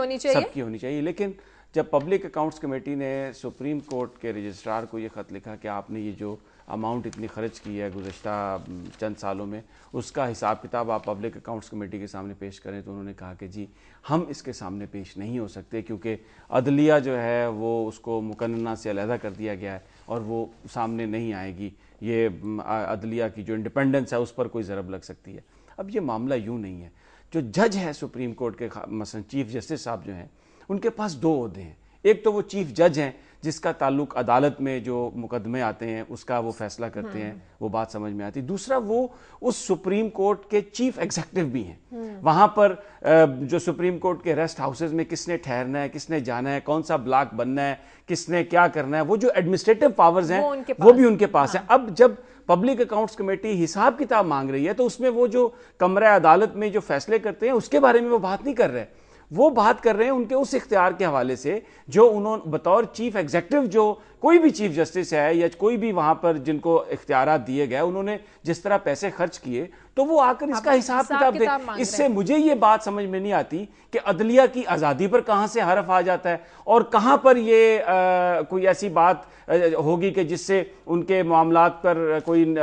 होनी चाहिए। लेकिन जब पब्लिक अकाउंट्स कमेटी ने सुप्रीम कोर्ट के रजिस्ट्रार को ये ख़त लिखा कि आपने ये जो अमाउंट इतनी खर्च की है गुज़श्ता चंद सालों में, उसका हिसाब किताब आप पब्लिक अकाउंट्स कमेटी के सामने पेश करें, तो उन्होंने कहा कि जी हम इसके सामने पेश नहीं हो सकते, क्योंकि अदलिया जो है वो उसको मुकन्ना से अलहदा कर दिया गया है और वो सामने नहीं आएगी। ये अदलिया की जो इंडिपेंडेंस है उस पर कोई ज़रब लग सकती है। अब ये मामला यूँ नहीं है। जो जज है सुप्रीम कोर्ट के, मसलन चीफ जस्टिस साहब जो हैं, उनके पास दो ओहदे हैं। एक तो वो चीफ जज हैं जिसका ताल्लुक अदालत में जो मुकदमे आते हैं उसका वो फैसला करते हैं, वो बात समझ में आती। दूसरा वो उस सुप्रीम कोर्ट के चीफ एग्जीक्यूटिव भी हैं। वहाँ पर जो सुप्रीम कोर्ट के रेस्ट हाउसेज में किसने ठहरना है, किसने जाना है, कौन सा ब्लॉक बनना है, किसने क्या करना है, वो जो एडमिनिस्ट्रेटिव पावर्स हैं वो भी उनके पास है। अब जब पब्लिक अकाउंट्स कमेटी हिसाब किताब मांग रही है तो उसमें वो जो कमरा अदालत में जो फैसले करते हैं उसके बारे में वो बात नहीं कर रहे, वो बात कर रहे हैं उनके उस इख्तियार के हवाले से जो उन्होंने बतौर चीफ एग्जीक्यूटिव, जो कोई भी चीफ जस्टिस है या कोई भी वहां पर जिनको इख्तियारात दिए गए, उन्होंने जिस तरह पैसे खर्च किए, तो वो आकर इसका हिसाब किताब दे। इससे मुझे ये बात समझ में नहीं आती कि अदलिया की आज़ादी पर कहाँ से हरफ आ जाता है और कहाँ पर ये कोई ऐसी बात होगी कि जिससे उनके मामलात पर कोई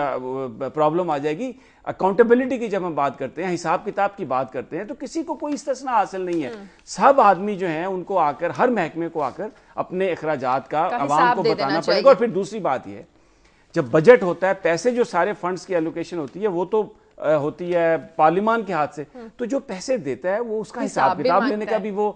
प्रॉब्लम आ जाएगी। अकाउंटेबिलिटी की जब हम बात करते हैं, हिसाब किताब की बात करते हैं, तो किसी को कोई इस्तिस्ना हासिल नहीं है। सब आदमी जो हैं उनको आकर, हर महकमे को आकर अपने अखराजात का आवाम को बताना पड़ेगा। और फिर दूसरी बात यह, जब बजट होता है, पैसे जो सारे फंड्स की एलोकेशन होती है वो तो होती है पार्लियामान के हाथ से, तो जो पैसे देता है वो उसका हिसाब किताब लेने का भी वो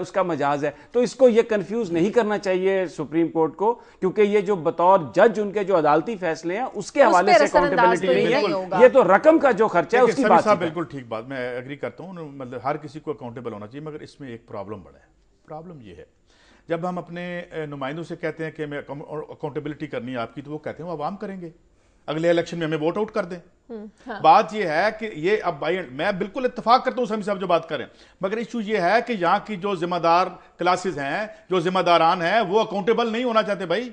उसका मजाज है। तो इसको ये कंफ्यूज नहीं करना चाहिए सुप्रीम कोर्ट को, क्योंकि ये जो बतौर जज उनके जो अदालती फैसले हैं उसके हवाले से अकाउंटेबिलिटी नहीं है, ये तो रकम का जो खर्चा है उसकी बात है। बिल्कुल ठीक बात, मैं एग्री करता हूँ, मतलब हर किसी को अकाउंटेबल होना चाहिए। मगर इसमें एक प्रॉब्लम बड़ा है। प्रॉब्लम ये है, जब हम अपने नुमाइंदों से कहते हैं कि मैं अकाउंटेबिलिटी करनी है आपकी, तो वो कहते हैं वो आवाम करेंगे, अगले इलेक्शन में हमें वोट आउट कर दें। हाँ। बात यह है कि ये अब भाई मैं बिल्कुल इत्तेफाक करता हूं समी साहब जो बात करें, मगर इशू ये है कि यहाँ की जो जिम्मेदार क्लासेस हैं, जो जिम्मेदारान हैं, वो अकाउंटेबल नहीं होना चाहते। भाई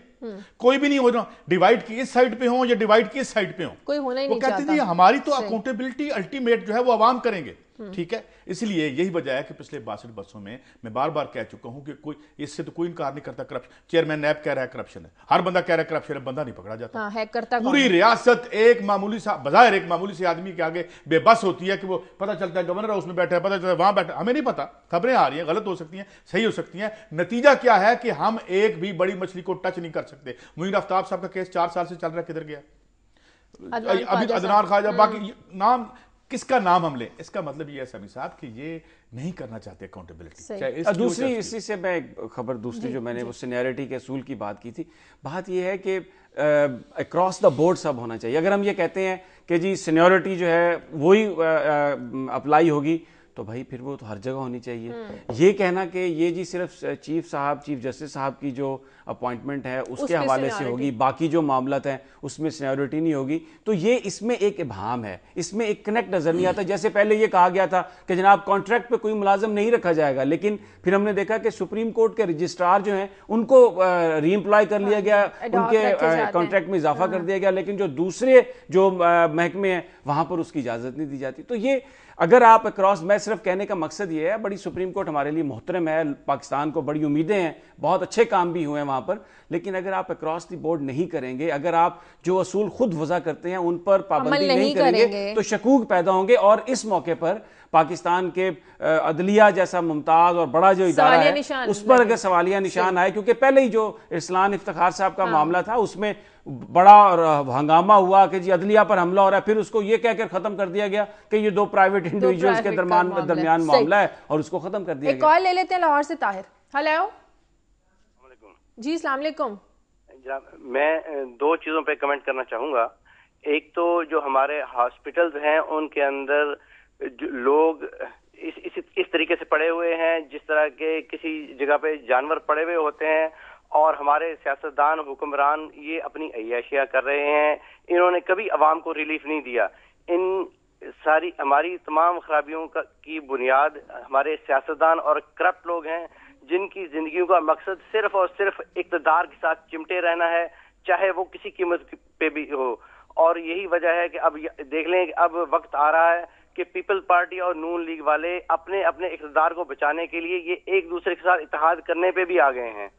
कोई भी नहीं हो रहा, डिवाइड की इस साइड पे हो या डिवाइड की इस साइड पे हो, कोई होना ही नहीं चाहता। वो कहते हैं हमारी तो अकाउंटेबिलिटी अल्टीमेट जो है वो आवाम करेंगे। ठीक है, इसलिए यही वजह है कि पिछले 62 वर्षों में मैं बार बार कह चुका हूं कि कोई इससे तो कोई इनकार नहीं करता करप्शन। चेयरमैन नैब कह रहा है करप्शन है, हर बंदा कह रहा है करप्शन है, बंदा नहीं पकड़ा जाता। हाँ, हैक करता पूरी रियासत एक मामूली सा बजाय एक मामूली से आदमी के आगे बेबस होती है कि वो पता चलता है गवर्नर हाउस में बैठा है, पता चलता है वहां बैठा, हमें नहीं पता, खबरें आ रही हैं, गलत हो सकती हैं, सही हो सकती हैं। नतीजा क्या है कि हम एक भी बड़ी मछली को टच नहीं कर सकते। मुनीर आफ्ताब साहब का केस 4 साल से चल रहा है, किधर गया? अभी अदनान ख्वाजा, बाकी नाम किसका नाम हम लें? इसका मतलब ये है समी साहब कि ये नहीं करना चाहते अकाउंटेबिलिटी। दूसरी इसी से मैं खबर दूसरी जो मैंने वो सीनियरिटी के असूल की बात की थी, बात ये है कि अक्रॉस द बोर्ड सब होना चाहिए। अगर हम ये कहते हैं कि जी सीनियरिटी जो है वही अप्लाई होगी, तो भाई फिर वो तो हर जगह होनी चाहिए। ये कहना कि ये जी सिर्फ चीफ जस्टिस साहब की जो अपॉइंटमेंट है उसके हवाले से होगी, बाकी जो मामला हैं उसमें सीनियरिटी नहीं होगी, तो ये इसमें एक इबहाम है, इसमें एक कनेक्ट नजर नहीं आता। जैसे पहले ये कहा गया था कि जनाब कॉन्ट्रैक्ट पे कोई मुलाजिम नहीं रखा जाएगा, लेकिन फिर हमने देखा कि सुप्रीम कोर्ट के रजिस्ट्रार जो हैं उनको री एम्प्लॉय कर लिया गया, उनके कॉन्ट्रैक्ट में इजाफा कर दिया गया, लेकिन जो दूसरे जो महकमे हैं वहां पर उसकी इजाजत नहीं दी जाती। तो ये अगर आप अक्रॉस, मैं सिर्फ कहने का मकसद ये है, बड़ी सुप्रीम कोर्ट हमारे लिए मोहतरम है, पाकिस्तान को बड़ी उम्मीदें हैं, बहुत अच्छे काम भी हुए हैं वहां वहां पर, लेकिन अगर आप अक्रॉस द बोर्ड नहीं करेंगे, अगर आप जो असूल खुद वज़ा करते हैं उन पर पाबंदी नहीं करेंगे तो शकूक पैदा होंगे। और इस मौके पर पाकिस्तान के अदलिया जैसा मुमताज और बड़ा जो इदारा है उस पर अगर सवालिया निशान आए, क्योंकि पहले ही जो इरसलान इफ्तिखार साहब का मामला था उसमें बड़ा हंगामा हुआ कि जी अदलिया पर हमला हो रहा है, फिर उसको ये कहकर खत्म कर दिया गया कि ये दो प्राइवेट इंडिविजुअल्स के दरमियान मामला है और उसको खत्म कर दिया गया। कॉल ले लेते हैं लाहौर से ताहिर। हेलो जी, अस्सलाम वालेकुम। मैं दो चीजों पे कमेंट करना चाहूंगा। एक तो जो हमारे हॉस्पिटल्स हैं उनके अंदर जो लोग इस तरीके से पड़े हुए हैं जिस तरह के किसी जगह पे जानवर पड़े हुए होते हैं, और हमारे सियासतदान हुक्मरान ये अपनी अय्याशियां कर रहे हैं। इन्होंने कभी अवाम को रिलीफ नहीं दिया। इन सारी हमारी तमाम खराबियों की बुनियाद हमारे सियासतदान और करप्ट लोग हैं, जिनकी जिंदगियों का मकसद सिर्फ और सिर्फ इक़्तिदार के साथ चिमटे रहना है, चाहे वो किसी कीमत पे भी हो। और यही वजह है कि अब देख लें कि अब वक्त आ रहा है कि पीपल पार्टी और नून लीग वाले अपने अपने इक़्तिदार को बचाने के लिए ये एक दूसरे के साथ इत्तेहाद करने पे भी आ गए हैं।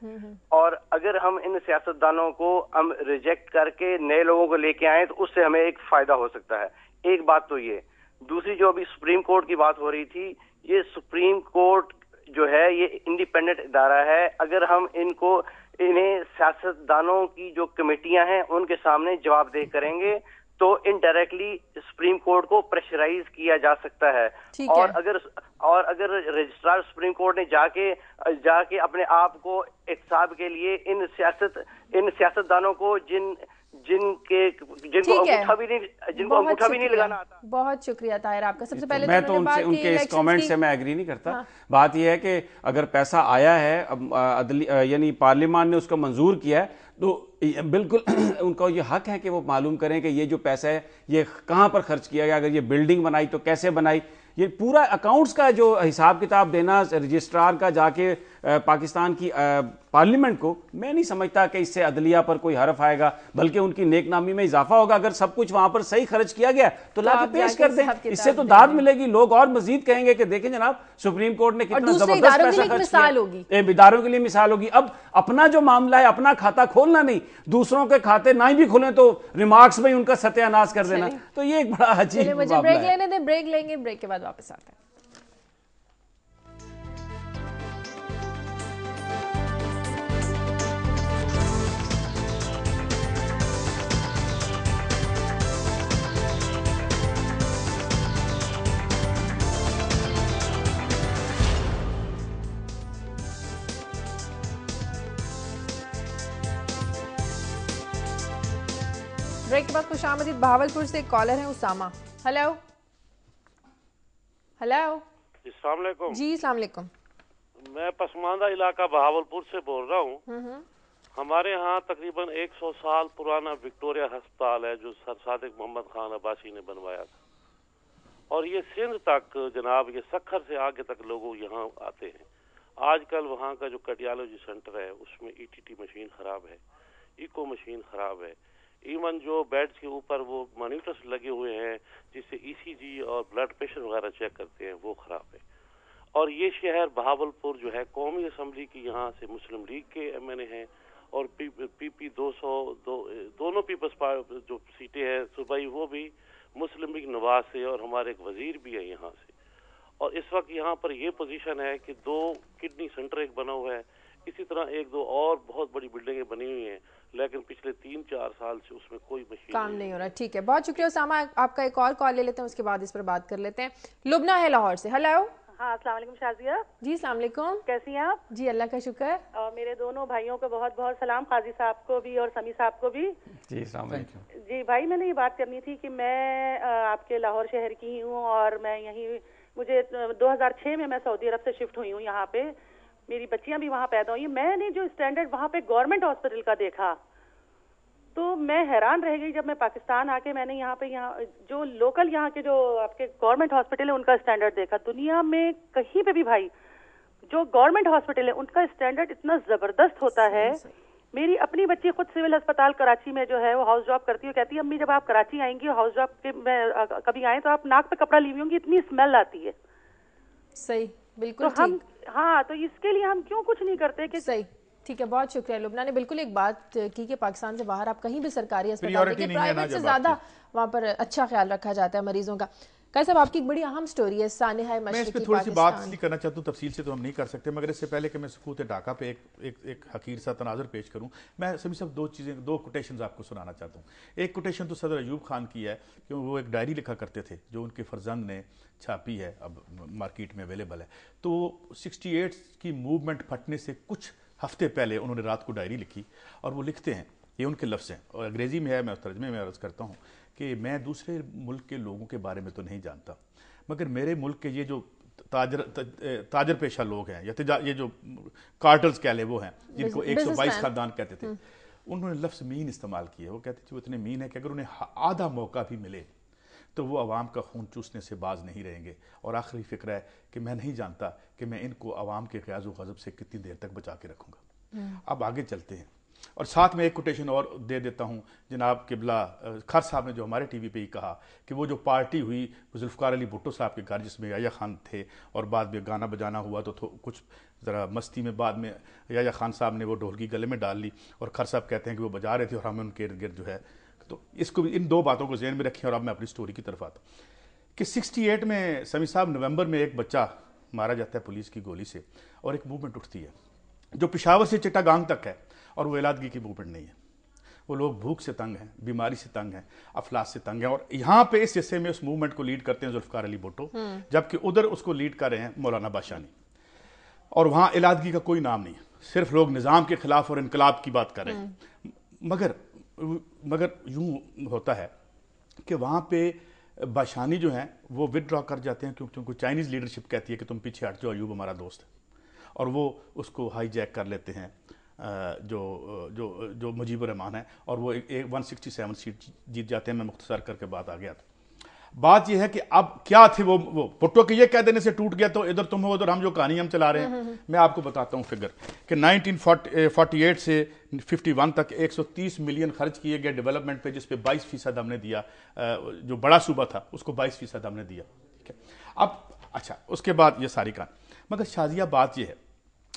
और अगर हम इन सियासतदानों को हम रिजेक्ट करके नए लोगों को लेके आए तो उससे हमें एक फायदा हो सकता है। एक बात तो ये, दूसरी जो अभी सुप्रीम कोर्ट की बात हो रही थी, ये सुप्रीम कोर्ट जो है ये इंडिपेंडेंट इदारा है। अगर हम इन्हें सियासतदानों की जो कमेटियां हैं उनके सामने जवाबदेह करेंगे तो इनडायरेक्टली सुप्रीम कोर्ट को प्रेशराइज किया जा सकता है। और अगर रजिस्ट्रार सुप्रीम कोर्ट ने जाके अपने आप को एहतसाब के लिए इन सियासतदानों को जिनको अंगूठा भी नहीं लगाना आता। बहुत शुक्रिया ताहिर आपका। सबसे पहले मैं तो उनके इस कमेंट से मैं एग्री नहीं करता। हाँ। बात यह है कि अगर पैसा आया है यानी पार्लियामान ने उसको मंजूर किया है तो बिल्कुल उनका ये हक है कि वो मालूम करें कि ये जो पैसा है ये कहाँ पर खर्च किया गया, अगर ये बिल्डिंग बनाई तो कैसे बनाई। ये पूरा अकाउंट्स का जो हिसाब किताब देना रजिस्ट्रार का जाके पाकिस्तान की पार्लियामेंट को, मैं नहीं समझता कि इससे अदलिया पर कोई हरफ आएगा, बल्कि उनकी नेकनामी में इजाफा होगा। अगर सब कुछ वहां पर सही खर्च किया गया तो लाके पेश कर दें, इससे तो दाद मिलेगी। लोग और मजीद कहेंगे कि देखें जनाब सुप्रीम कोर्ट ने कितना जबरदस्त पैसा खर्च किया। इदारों के लिए मिसाल होगी। अब अपना जो मामला है अपना खाता खोलना नहीं, दूसरों के खाते ना भी खुले तो रिमार्क्स में उनका सत्यानाश कर देना, तो ये एक बड़ा अजीब मामला है। ब्रेक लेने दें, ब्रेक लेंगे, ब्रेक के बाद वापस आते हैं। ब्रेक के बाद खुशामदीद। बहावलपुर से एक कॉलर है उसामा। हेलो हेलो अस्सलाम वालेकुम। जी अस्सलाम वालेकुम। मैं पसमानदा इलाका बहावलपुर से बोल रहा हूँ। हमारे यहाँ तकरीबन 100 साल पुराना विक्टोरिया अस्पताल है जो सर सादिक मोहम्मद खान अब्बासी ने बनवाया था, और ये सिंध तक जनाब ये सखर से आगे तक लोग यहाँ आते हैं। आजकल वहाँ का जो कार्डियोलॉजी सेंटर है उसमें ETT मशीन खराब है, इको मशीन खराब है, इवन जो बेड्स के ऊपर वो मॉनिटर्स लगे हुए हैं जिससे ECG और ब्लड प्रेशर वगैरह चेक करते हैं वो खराब है। और ये शहर बहावलपुर जो है कौमी असम्बली की यहाँ से मुस्लिम लीग के MNA हैं और PP 200 दोनों पीपल्स पार्टी जो सीटें हैं सूबाई वो भी मुस्लिम लीग नवाज से, और हमारे एक वजीर भी है यहाँ से। और इस वक्त यहाँ पर ये पोजीशन है कि 2 किडनी सेंटर एक बना हुआ है, इसी तरह 1-2 और बहुत बड़ी बिल्डिंगें बनी हुई हैं, लेकिन पिछले 3-4 साल से उसमें कोई मशीन काम नहीं हो रहा। ठीक है, बहुत शुक्रिया उसामा। आपका एक और कॉल ले लेते हैं, उसके बाद इस पर बात कर लेते हैं। लुबना है लाहौर से। हेलो। हाँ अस्सलाम वालेकुम शाजिया। जी अस्सलाम वालेकुम। कैसी हैं आप? जी अल्लाह का शुक्र। और मेरे दोनों भाइयों को बहुत बहुत सलाम, काजी साहब को भी और समी साहब को भी। जी अस्सलाम वालेकुम। जी भाई, मैंने ये बात करनी थी कि मैं आपके लाहौर शहर की ही हूँ और मैं यहीं मुझे 2006 में मैं सऊदी अरब से शिफ्ट हुई हूँ यहाँ पे। मेरी बच्चियां भी वहाँ पैदा हुई। मैंने जो स्टैंडर्ड वहाँ पे गवर्नमेंट हॉस्पिटल का देखा तो मैं हैरान रह गई। जब मैं पाकिस्तान आके मैंने यहाँ पे जो लोकल यहाँ के जो आपके गवर्नमेंट हॉस्पिटल है उनका स्टैंडर्ड देखा। दुनिया में कहीं पे भी भाई जो गवर्नमेंट हॉस्पिटल है उनका स्टैंडर्ड इतना जबरदस्त होता है। मेरी अपनी बच्ची खुद सिविल अस्पताल कराची में जो है वो हाउस जॉब करती है, कहती है अम्मी जब आप कराची आएंगी हाउस जॉब के में कभी आए तो आप नाक पे कपड़ा ली हुई होंगी, इतनी स्मेल आती है। सही, बिल्कुल तो हम तो इसके लिए हम क्यों कुछ नहीं करते कि सही ठीक है, बहुत शुक्रिया। लुबना ने बिल्कुल एक बात की कि पाकिस्तान से बाहर आप कहीं भी सरकारी अस्पताल देखिए, प्राइवेट से ज़्यादा वहाँ पर अच्छा ख्याल रखा जाता है मरीजों का। कई साहब, आपकी एक बड़ी अहम स्टोरी है सानिहा मशरिकी। मैं इस पर थोड़ी सी बात इसलिए करना चाहता हूँ, तफसील से तो हम नहीं कर सकते, मगर इससे पहले कि मैं सकूत ढाका पे एक हकीर सा तनाज़ुर पेश करूँ, मैं सभी सब दो कोटेशन आपको सुनाना चाहता हूँ। एक कोटेशन तो सदर अयूब खान की है कि वो एक डायरी लिखा करते थे जो उनके फर्जंद ने छापी है, अब मार्केट में अवेलेबल है। तो 68 की मूवमेंट फटने से कुछ हफ्ते पहले उन्होंने रात को डायरी लिखी और वो लिखते हैं, ये उनके लफ्ज़ हैं और अंग्रेज़ी में है, मैं तर्जमे में अर्ज़ करता हूँ कि मैं दूसरे मुल्क के लोगों के बारे में तो नहीं जानता, मगर मेरे मुल्क के ये जो ताजर पेशा लोग हैं या ये जो कार्टल्स कह ले वो हैं जिनको 122 खानदान कहते थे, उन्होंने लफ्ज़ मीन इस्तेमाल किए। वो कहते थे वो इतने मीन है कि अगर उन्हें आधा मौका भी मिले तो वो आवाम का खून चूसने से बाज नहीं रहेंगे। और आखिरी फिक्र है कि मैं नहीं जानता कि मैं इनको आवाम के क़याज़ व ग़ज़ब से कितनी देर तक बचा के रखूँगा। अब आगे चलते हैं और साथ में एक कोटेशन और दे देता हूँ। जनाब किबला खर साहब ने जो हमारे टीवी पे ही कहा कि वो जो पार्टी हुई जुल्फ़िकार अली भुट्टो साहब के घर जिसमें याया खान थे और बाद में गाना बजाना हुआ तो कुछ ज़रा मस्ती में बाद में याया खान साहब ने वो ढोलकी गले में डाल ली और खर साहब कहते हैं कि वो बजा रहे थे और हमें उनके इर्द गिर्द जो है। तो इसको इन दो बातों को ज़हन में रखें और अब मैं अपनी स्टोरी की तरफ आता हूँ कि 68 में समी साहब नवंबर में एक बच्चा मारा जाता है पुलिस की गोली से और एक मूवमेंट उठती है जो पेशावर से चिट्टागांग तक है और वो इलादगी की मूवमेंट नहीं है। वो लोग भूख से तंग हैं, बीमारी से तंग हैं, अफलास से तंग हैं और यहाँ पे इस हिस्से में उस मूवमेंट को लीड करते हैं जुल्फ़िकार अली भुट्टो, जबकि उधर उसको लीड कर रहे हैं मौलाना बादशानी। और वहाँ इलादगी का कोई नाम नहीं, सिर्फ लोग निज़ाम के खिलाफ और इनकलाब की बात कर रहे हैं। मगर यूं होता है कि वहाँ पे बादशानी जो हैं वो विदड्रॉ कर जाते हैं क्योंकि उनको चाइनीज़ लीडरशिप कहती है कि तुम पीछे हट जाओ, अयूब हमारा दोस्त है, और वो उसको हाईजैक कर लेते हैं जो मुजीबुर रहमान है और वो 167 सीट जीत जाते हैं। मैं मुख्तसर करके बात आ गया था। बात यह है कि अब क्या थे वो भुट्टो के ये कह देने से टूट गया तो इधर तुम हो उधर हम, जो कहानी हम चला रहे हैं। मैं आपको बताता हूँ फिगर कि 1948 से 51 तक 130 मिलियन खर्च किए गए डेवलपमेंट पे, जिस पे 22% हमने दिया, जो बड़ा सूबा था उसको 22% हमने दिया। ठीक है, अब अच्छा उसके बाद ये सारी कहानी, मगर शाजिया बात ये है,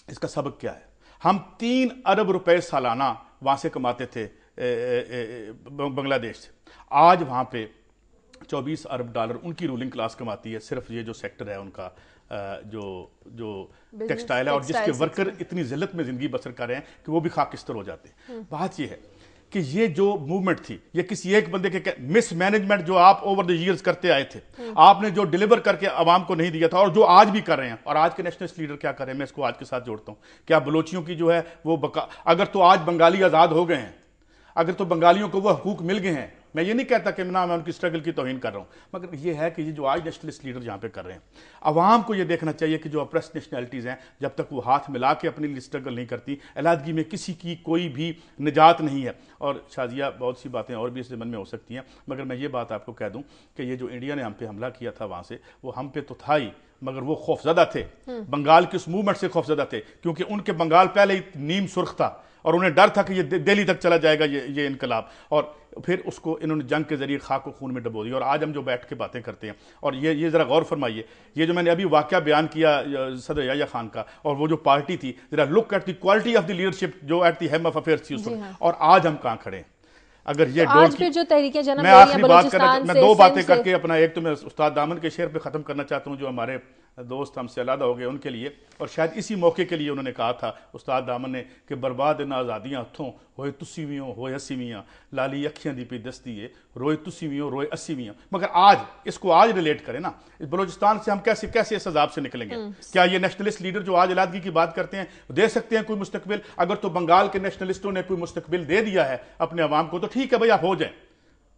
इसका सबक क्या है? हम 3 अरब रुपए सालाना वहाँ से कमाते थे बांग्लादेश से, आज वहाँ पे 24 अरब डॉलर उनकी रूलिंग क्लास कमाती है। सिर्फ ये जो सेक्टर है उनका जो टेक्सटाइल है और जिसके वर्कर इतनी जिल्लत में जिंदगी बसर कर रहे हैं कि वो भी खाकिस्तर हो जाते हैं। बात ये है कि ये जो मूवमेंट थी ये किसी एक बंदे के मिसमैनेजमेंट जो आप ओवर द ईयर्स करते आए थे, आपने जो डिलीवर करके आवाम को नहीं दिया था और जो आज भी कर रहे हैं, और आज के नेशनलिस्ट लीडर क्या कर रहे हैं, मैं इसको आज के साथ जोड़ता हूं। क्या बलोचियों की जो है वो अगर तो आज बंगाली आजाद हो गए हैं, अगर तो बंगालियों को वो हकूक मिल गए हैं, मैं ये नहीं कहता कि मैं उनकी स्ट्रगल की तौहीन कर रहा हूं, मगर ये है कि ये जो आज नेशनलिस्ट लीडर यहां पे कर रहे हैं, अवाम को ये देखना चाहिए कि जो अप्रेस्ड नेशनलिटीज़ हैं जब तक वो हाथ मिला के अपनी स्ट्रगल नहीं करती, अलहदगी में किसी की कोई भी निजात नहीं है। और शाजिया बहुत सी बातें और भी इस ज़मन में हो सकती हैं, मगर मैं ये बात आपको कह दूं कि ये जो इंडिया ने हम पे हमला किया था वहाँ से, वो हम पे तो था ही, मगर वो खौफजदा थे, बंगाल के उस मूवमेंट से खौफजदा थे, क्योंकि उनके बंगाल पहले ही नीम सुर्ख था और उन्हें डर था कि ये दिल्ली तक चला जाएगा ये इनकलाब, और फिर उसको इन्होंने जंग के जरिए खाक को खून में डबो दिया। और आज हम जो बैठ के बातें करते हैं, और ये ज़रा गौर फरमाइए, ये जो मैंने अभी वाक़या बयान किया सदर याया खान का और वो जो पार्टी थी, ज़रा look at the quality of the leadership जो at the helm of affairs थी उस वक्त, और आज हम कहाँ खड़े हैं। अगर ये तो आज फिर जो तहरीके जन्म मैं आखिरी बात करना, मैं दो बातें करके अपना, एक तो मैं उस्ताद दामन के शेर पे ख़त्म करना चाहता हूँ जो हमारे दोस्त हमसे अलग हो गए उनके लिए, और शायद इसी मौके के लिए उन्होंने कहा था उस्ताद दामन ने कि बर्बाद न आज़ादियाँ हथों होए तुसीवियों होए अस्सीवियाँ, लाली अखियाँ दी पे दस्ती है रोए तुसीवियों रोए अस्सीवियाँ। मगर आज इसको आज रिलेट करें ना, इस बलोचिस्तान से हम कैसे इस अजाब से निकलेंगे? क्या ये नेशनलिस्ट लीडर जो आज इलादगी की बात करते हैं दे सकते हैं कोई मुस्तकबिल? अगर तो बंगाल के नेशनलिस्टों ने कोई मुस्तकबिल दे दिया है अपने अवाम को तो ठीक है भाई, आप हो जाए।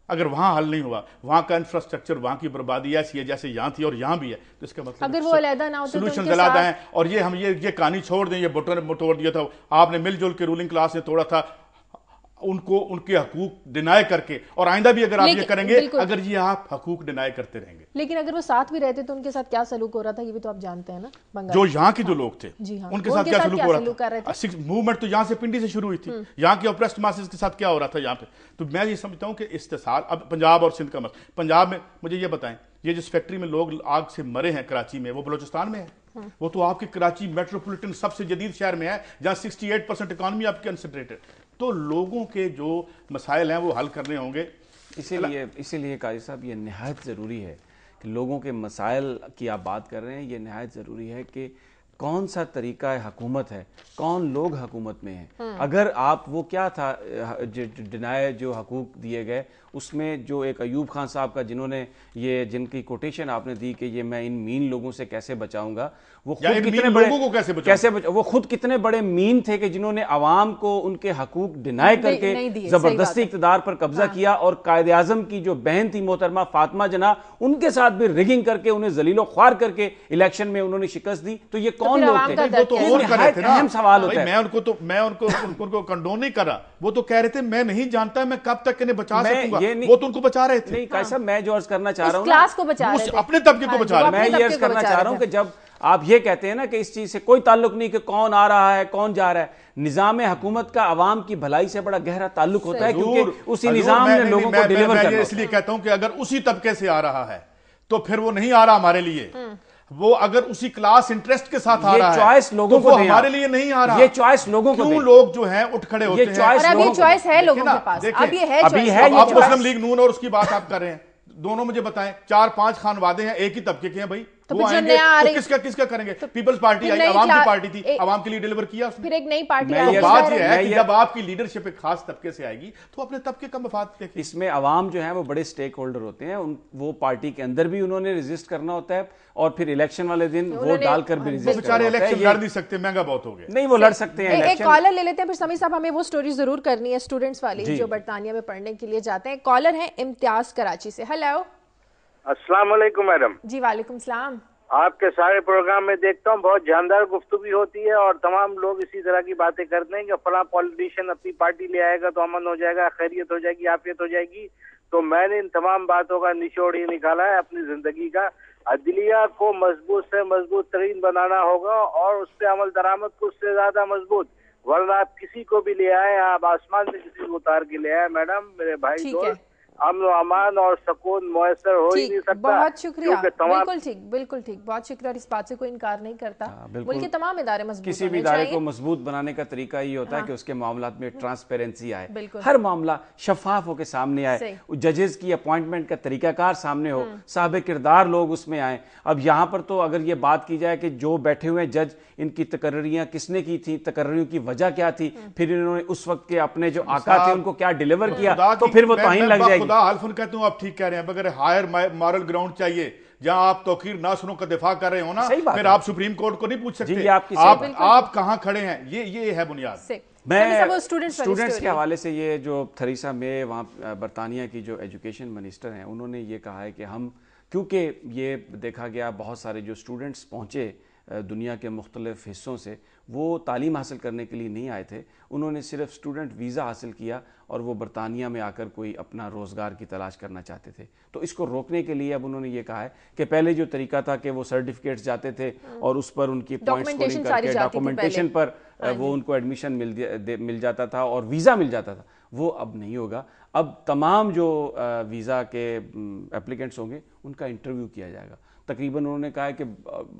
अगर वहां हल नहीं हुआ, वहां का इंफ्रास्ट्रक्चर, वहां की बर्बादी ऐसी है जैसे यहां थी और यहां भी है, तो इसका मतलब अगर वो अलहदा ना होते सोल्यूशन अलहदा है। और ये हम ये कहानी छोड़ दें, ये भुट्टो ने तोड़ दिया था, आपने मिलजुल के रूलिंग क्लास ने तोड़ा था, उनको उनके हकूक डिनाई करके, और आइंदा भी अगर आप ये करेंगे, अगर ये आप हकूक डिनाई करते रहेंगे। लेकिन अगर वो साथ भी रहते तो उनके साथ क्या सलूक हो रहा था ये भी तो आप जानते हैं ना, बंगाल जो यहाँ के जो लोग थे उनके साथ क्या सलूक हो रहा था। मूवमेंट तो यहाँ से पिंडी से शुरू हुई थी, यहाँ के ऑप्रेस्ड मासेस के साथ क्या हो रहा था यहाँ पे। तो मैं ये समझता हूँ कि इस्तेसाल, अब पंजाब और सिंध का मसला, पंजाब में मुझे ये बताएं, ये जिस फैक्ट्री में लोग आग से मरे हैं कराची में, वो बलोचिस्तान में है? वो तो आपके कराची मेट्रोपॉलिटन सबसे जदीद शहर में है, जहां 68% इकॉनमी आपकी कंसंट्रेटेड। तो लोगों के जो मसाइल हैं वो हल करने होंगे। इसीलिए काजी साहब ये निहायत ज़रूरी है कि लोगों के मसाइल की आप बात कर रहे हैं, ये निहायत ज़रूरी है कि कौन सा तरीका हुकूमत है, कौन लोग हुकूमत में हैं। अगर आप वो क्या था डिनाय जो हकूक दिए गए, उसमें जो एक अयूब खान साहब का जिनकी कोटेशन आपने दी कि ये मैं इन मीन लोगों से कैसे बचाऊंगा, वो खुद कितने बड़े वो खुद कितने बड़े मीन थे कि जिन्होंने अवाम को उनके हकूक डिनाय करके जबरदस्ती इक़्तिदार पर कब्जा किया और कायदे आज़म की जो बहन थी मोहतरमा फातिमा जना, उनके साथ भी रिगिंग करके उन्हें जलीलो ख्वार करके इलेक्शन में उन्होंने शिकस्त दी। तो ये कौन लोग थे? वो तो और कर रहे थे ना। अहम सवाल होता है। मैं उनको कंडोन नहीं कर रहा, वो तो कह रहे थे मैं नहीं जानता मैं कब तक इन्हें बचा सकूंगा, वो तो उनको बचा रहे थे। नहीं काजी साहब, मैं जो अर्ज करना चाह रहा हूँ क्लास को बचा रहे थे, अपने तबके को बचा रहे थे। मैं ये अर्ज करना चाह रहा हूँ कि जब आप ये कहते हैं ना कि इस चीज से कोई ताल्लुक नहीं कि कौन आ रहा है कौन जा रहा है, निजाम हुकूमत का अवाम की भलाई से बड़ा गहरा ताल्लुक होता है, क्योंकि उसी निजाम ने लोगों को डिलीवर करना। इसलिए कहता हूं कि अगर उसी तबके से आ रहा है तो फिर वो नहीं आ रहा हमारे लिए। वो अगर उसी क्लास इंटरेस्ट के साथ आ रहा है, चॉइस लोगों को हमारे लिए नहीं आ रहा। ये चॉइस लोगों को, क्यों लोग जो हैं उठ खड़े होते हैं। और अब ये चॉइस है लोगों के पास, अब ये है चॉइस। आप मुस्लिम लीग नून और उसकी बात आप कर रहे हैं, दोनों मुझे बताएं 4-5 खान वादे हैं एक ही तबके के हैं भाई, तो वो आएंगे तो किसका करेंगे? पीपल्स पार्टी आई, आवाम की पार्टी थी, आवाम के लिए डिलीवर किया उसने। फिर एक नई पार्टी तो बात यह है कि जब आपकी लीडरशिप एक खास तबके से आएगी तो अपने तबके का मफाद देखें। इसमें आवाम जो है वो बड़े स्टेक होल्डर होते हैं, वो पार्टी के अंदर भी उन्होंने रेजिस्ट करना होता है और फिर इलेक्शन वाले दिन वोट डालकर भी रेजिस्ट करना होता है। इलेक्शन लड़ नहीं सकते, महंगा बहुत हो गया। नहीं, वो लड़ सकते हैं। एक कॉलर ले लेते हैं, फिर समीर साहब हमें वो स्टोरी जरूर करनी है स्टूडेंट्स वाली जो बरतानिया में पढ़ने के लिए जाते हैं। कॉलर है इम्तियाज कराची से। हेलो, अस्सलाम वालेकुम मैडम। जी वालेकुम सलाम। आपके सारे प्रोग्राम में देखता हूँ, बहुत जानदार गुफ्तगू होती है और तमाम लोग इसी तरह की बातें करते हैं कि फला पॉलिटिशियन अपनी पार्टी ले आएगा तो अमन हो जाएगा, खैरियत हो जाएगी, आफियत हो जाएगी। तो मैंने इन तमाम बातों का निचोड़ ये निकाला है अपनी जिंदगी का। अदलिया को मजबूत से मजबूत तरीन बनाना होगा और उस पर अमल दरामद को उससे ज्यादा मजबूत, वरना आप किसी को भी ले आए, आप आसमान से किसी को उतार के ले आए मैडम, मेरे भाई दोस्त, अमन अमान और सुकून मुयसर हो ही नहीं सकता। बहुत शुक्रिया, बिल्कुल ठीक, बहुत शुक्रिया। इस बात से कोई इनकार नहीं करता। मुल्क के तमाम इदारे मजबूत, किसी भी इदारे को मजबूत बनाने का तरीका ये होता है कि उसके मामलात में ट्रांसपेरेंसी आए, हर मामला शफाफ होकर सामने आए, जजेस की अपॉइंटमेंट का तरीकाकार सामने हो, साहब किरदार लोग उसमें आए। अब यहाँ पर तो अगर ये बात की जाए कि जो बैठे हुए जज, इनकी तकर्रियां किसने की थी, तकर्रियों की वजह क्या थी, फिर इन्होंने उस वक्त के अपने जो आका थे उनको क्या डिलीवर किया, तो फिर वो तौहीन लग जाएगी। हल्फन कहता हूं आप ठीक कह रहे हैं, अगर हायर मॉरल ग्राउंड चाहिए जहां आप तौकीर नासरों का दिफा कर रहे हो ना, फिर आप सुप्रीम कोर्ट को नहीं पूछ सकते आप कहां खड़े हैं। ये है बुनियाद। मैं स्टूडेंट्स के हवाले से ये जो थरीसा में वहाँ बरतानिया की जो एजुकेशन मिनिस्टर हैं, उन्होंने ये कहा है कि हम, क्योंकि ये देखा गया बहुत सारे जो स्टूडेंट्स पहुँचे दुनिया के मुख्तलिफ हिस्सों से, वो तालीम हासिल करने के लिए नहीं आए थे, उन्होंने सिर्फ स्टूडेंट वीज़ा हासिल किया और वो बरतानिया में आकर कोई अपना रोज़गार की तलाश करना चाहते थे। तो इसको रोकने के लिए अब उन्होंने ये कहा है कि पहले जो तरीका था कि वो सर्टिफिकेट्स जाते थे और उस पर उनकी पॉइंट स्कोरिंग करके डॉक्यूमेंटेशन पर वो उनको एडमिशन मिल जाता था और वीज़ा मिल जाता था, वो अब नहीं होगा। अब तमाम जो वीज़ा के एप्लीकेंट्स होंगे उनका इंटरव्यू किया जाएगा। तकरीबन उन्होंने कहा है कि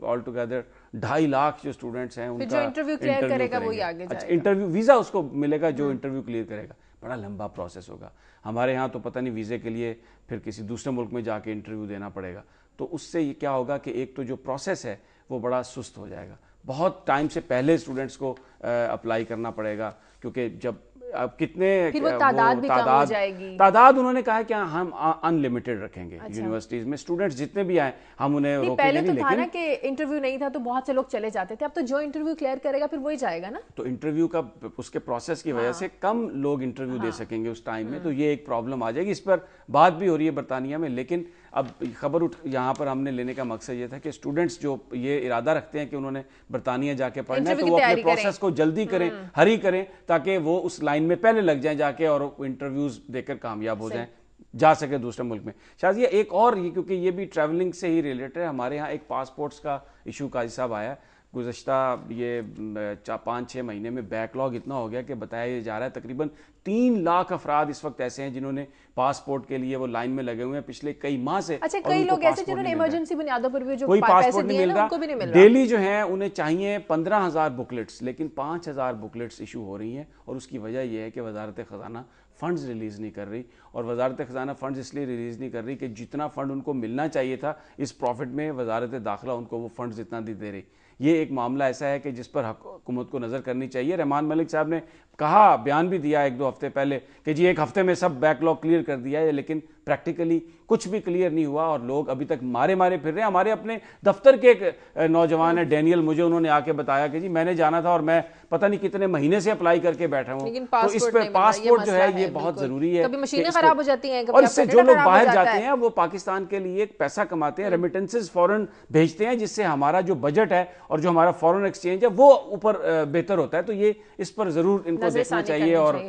ऑल टुगेदर 2.5 लाख जो स्टूडेंट्स हैं उनका इंटरव्यू क्लियर करेगा वही आगे जाएगा। इंटरव्यू वीज़ा उसको मिलेगा जो इंटरव्यू क्लियर करेगा। बड़ा लंबा प्रोसेस होगा। हमारे यहाँ तो पता नहीं वीज़े के लिए फिर किसी दूसरे मुल्क में जाके इंटरव्यू देना पड़ेगा। तो उससे ये क्या होगा कि एक तो जो प्रोसेस है वो बड़ा सुस्त हो जाएगा। बहुत टाइम से पहले स्टूडेंट्स को अप्लाई करना पड़ेगा, क्योंकि जब अब कितने फिर वो तादाद भी कम हो जाएगी। तादाद उन्होंने कहा है कि हम अनलिमिटेड रखेंगे। यूनिवर्सिटीज में स्टूडेंट्स जितने भी आए हम उन्हें रोकेंगे पहले तो था ना कि इंटरव्यू नहीं था तो बहुत से लोग चले जाते थे, अब तो जो इंटरव्यू क्लियर करेगा फिर वही जाएगा ना। तो इंटरव्यू का उसके प्रोसेस की वजह से कम लोग इंटरव्यू दे सकेंगे उस टाइम में, तो ये एक प्रॉब्लम आ जाएगी। इस पर बात भी हो रही है बरतानिया में, लेकिन अब खबर यहाँ पर हमने लेने का मकसद ये था कि स्टूडेंट्स जो ये इरादा रखते हैं कि उन्होंने बरतानिया जाके पढ़ना है तो वो अपने प्रोसेस को जल्दी करें, हरी करें, ताकि वो उस लाइन में पहले लग जाएं जाके और इंटरव्यूज देकर कामयाब हो जाएं, जा सके दूसरे मुल्क में। शायद ये एक और, ये क्योंकि ये भी ट्रैवलिंग से ही रिलेटेड है, हमारे यहाँ एक पासपोर्ट्स का इशू काजी साहब आया। गुज़श्ता ये 5-6 महीने में बैकलॉग इतना हो गया कि बताया जा रहा है तकरीबन 3 लाख अफराद इस वक्त ऐसे हैं जिन्होंने पासपोर्ट के लिए वो लाइन में लगे हुए हैं पिछले कई माह से। अच्छा, कई लोग ऐसे जिन्होंने इमरजेंसी बुनियादों पर भी जो कोई पासपोर्ट नहीं मिल रहा, उनको भी नहीं मिल रहा। डेली जो है उन्हें चाहिए 15,000 बुकलेट्स, लेकिन 5,000 बुकलेट्स इशू हो रही हैं। और उसकी वजह यह है कि वजारत ख़जाना फ़ंड्स रिलीज़ नहीं कर रही, और वजारत ख़जाना फ़ंड्स इसलिए रिलीज़ नहीं कर रही कि जितना फ़ंड उनको मिलना चाहिए था इस प्रॉफिट में वजारत दाखिला उनको वो फ़ंड्स इतना नहीं दे रही। ये एक मामला ऐसा है कि जिस पर हुकूमत को नज़र करनी चाहिए। रहमान मलिक साहब ने कहा, बयान भी दिया 1-2 हफ्ते पहले कि जी 1 हफ्ते में सब बैकलॉग क्लियर कर दिया है, लेकिन प्रैक्टिकली कुछ भी क्लियर नहीं हुआ और लोग अभी तक मारे फिर रहे हैं। हमारे अपने दफ्तर के एक नौजवान है डैनियल, मुझे उन्होंने आके बताया कि जी मैंने जाना था और मैं पता नहीं कितने महीने से अप्लाई करके बैठा हूँ। तो इस पर पासपोर्ट जो है ये बहुत जरूरी है। कभी मशीनें खराब हो जाती हैं, और इससे जो लोग बाहर जाते हैं वो पाकिस्तान के लिए पैसा कमाते हैं, रेमिटेंसेस फॉरेन भेजते हैं, जिससे हमारा जो बजट है और जो हमारा फॉरेन एक्सचेंज है वो ऊपर बेहतर होता है। तो ये इस पर जरूर इनको देखना चाहिए और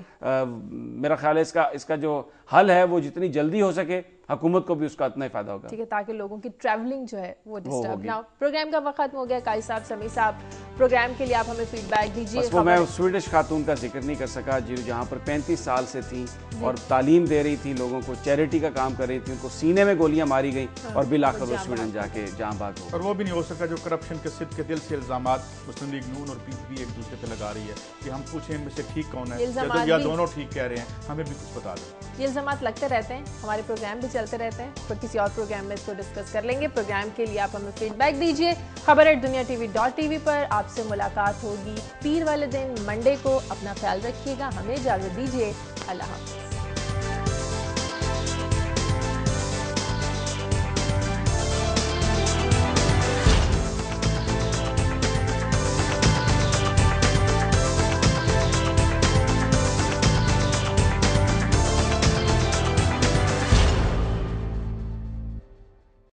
मेरा ख्याल है इसका जो हल है वो जितनी जल्दी हो सके हुकूमत को भी उसका इतना ही फायदा होगा। ठीक है, ताकि लोगों की ट्रैवलिंग जो है वो डिस्टर्ब ना हो। प्रोग्राम का वक्त खत्म हो गया। काजी साहब, समी साहब, प्रोग्राम के लिए आप हमें फीडबैक दीजिए। वो मैं उस स्वीडिश खातून का जिक्र नहीं कर सका जहाँ पर 35 साल से थी और तालीम दे रही थी लोगों को, चैरिटी का काम कर रही थी, उनको सीने में गोलियां मारी गई और बिल आकर वो स्वीडन जाके जहाँ भाग हो। और वो भी नहीं हो सका जो करप्शन के सिद्ध के दिल से इल्जामात मुस्लिम लीग नून और पीपीपी एक दूसरे पे लगा रही है कि हम पूछें इनमें से ठीक कौन है, या दोनों ठीक कह रहे हैं, हमें भी कुछ बता दें। ये इल्जामात लगते रहते हैं, हमारे प्रोग्राम भी चलते रहते हैं, फिर किसी और प्रोग्राम में इसको डिस्कस कर लेंगे। प्रोग्राम के लिए आप हमें फीडबैक दीजिए। खबर@दुनियाTV.tv पर आपसे मुलाकात होगी पीर वाले दिन मंडे को। अपना ख्याल रखिएगा, हमें इजाजत दीजिए। अल्लाह हाफ़िज़।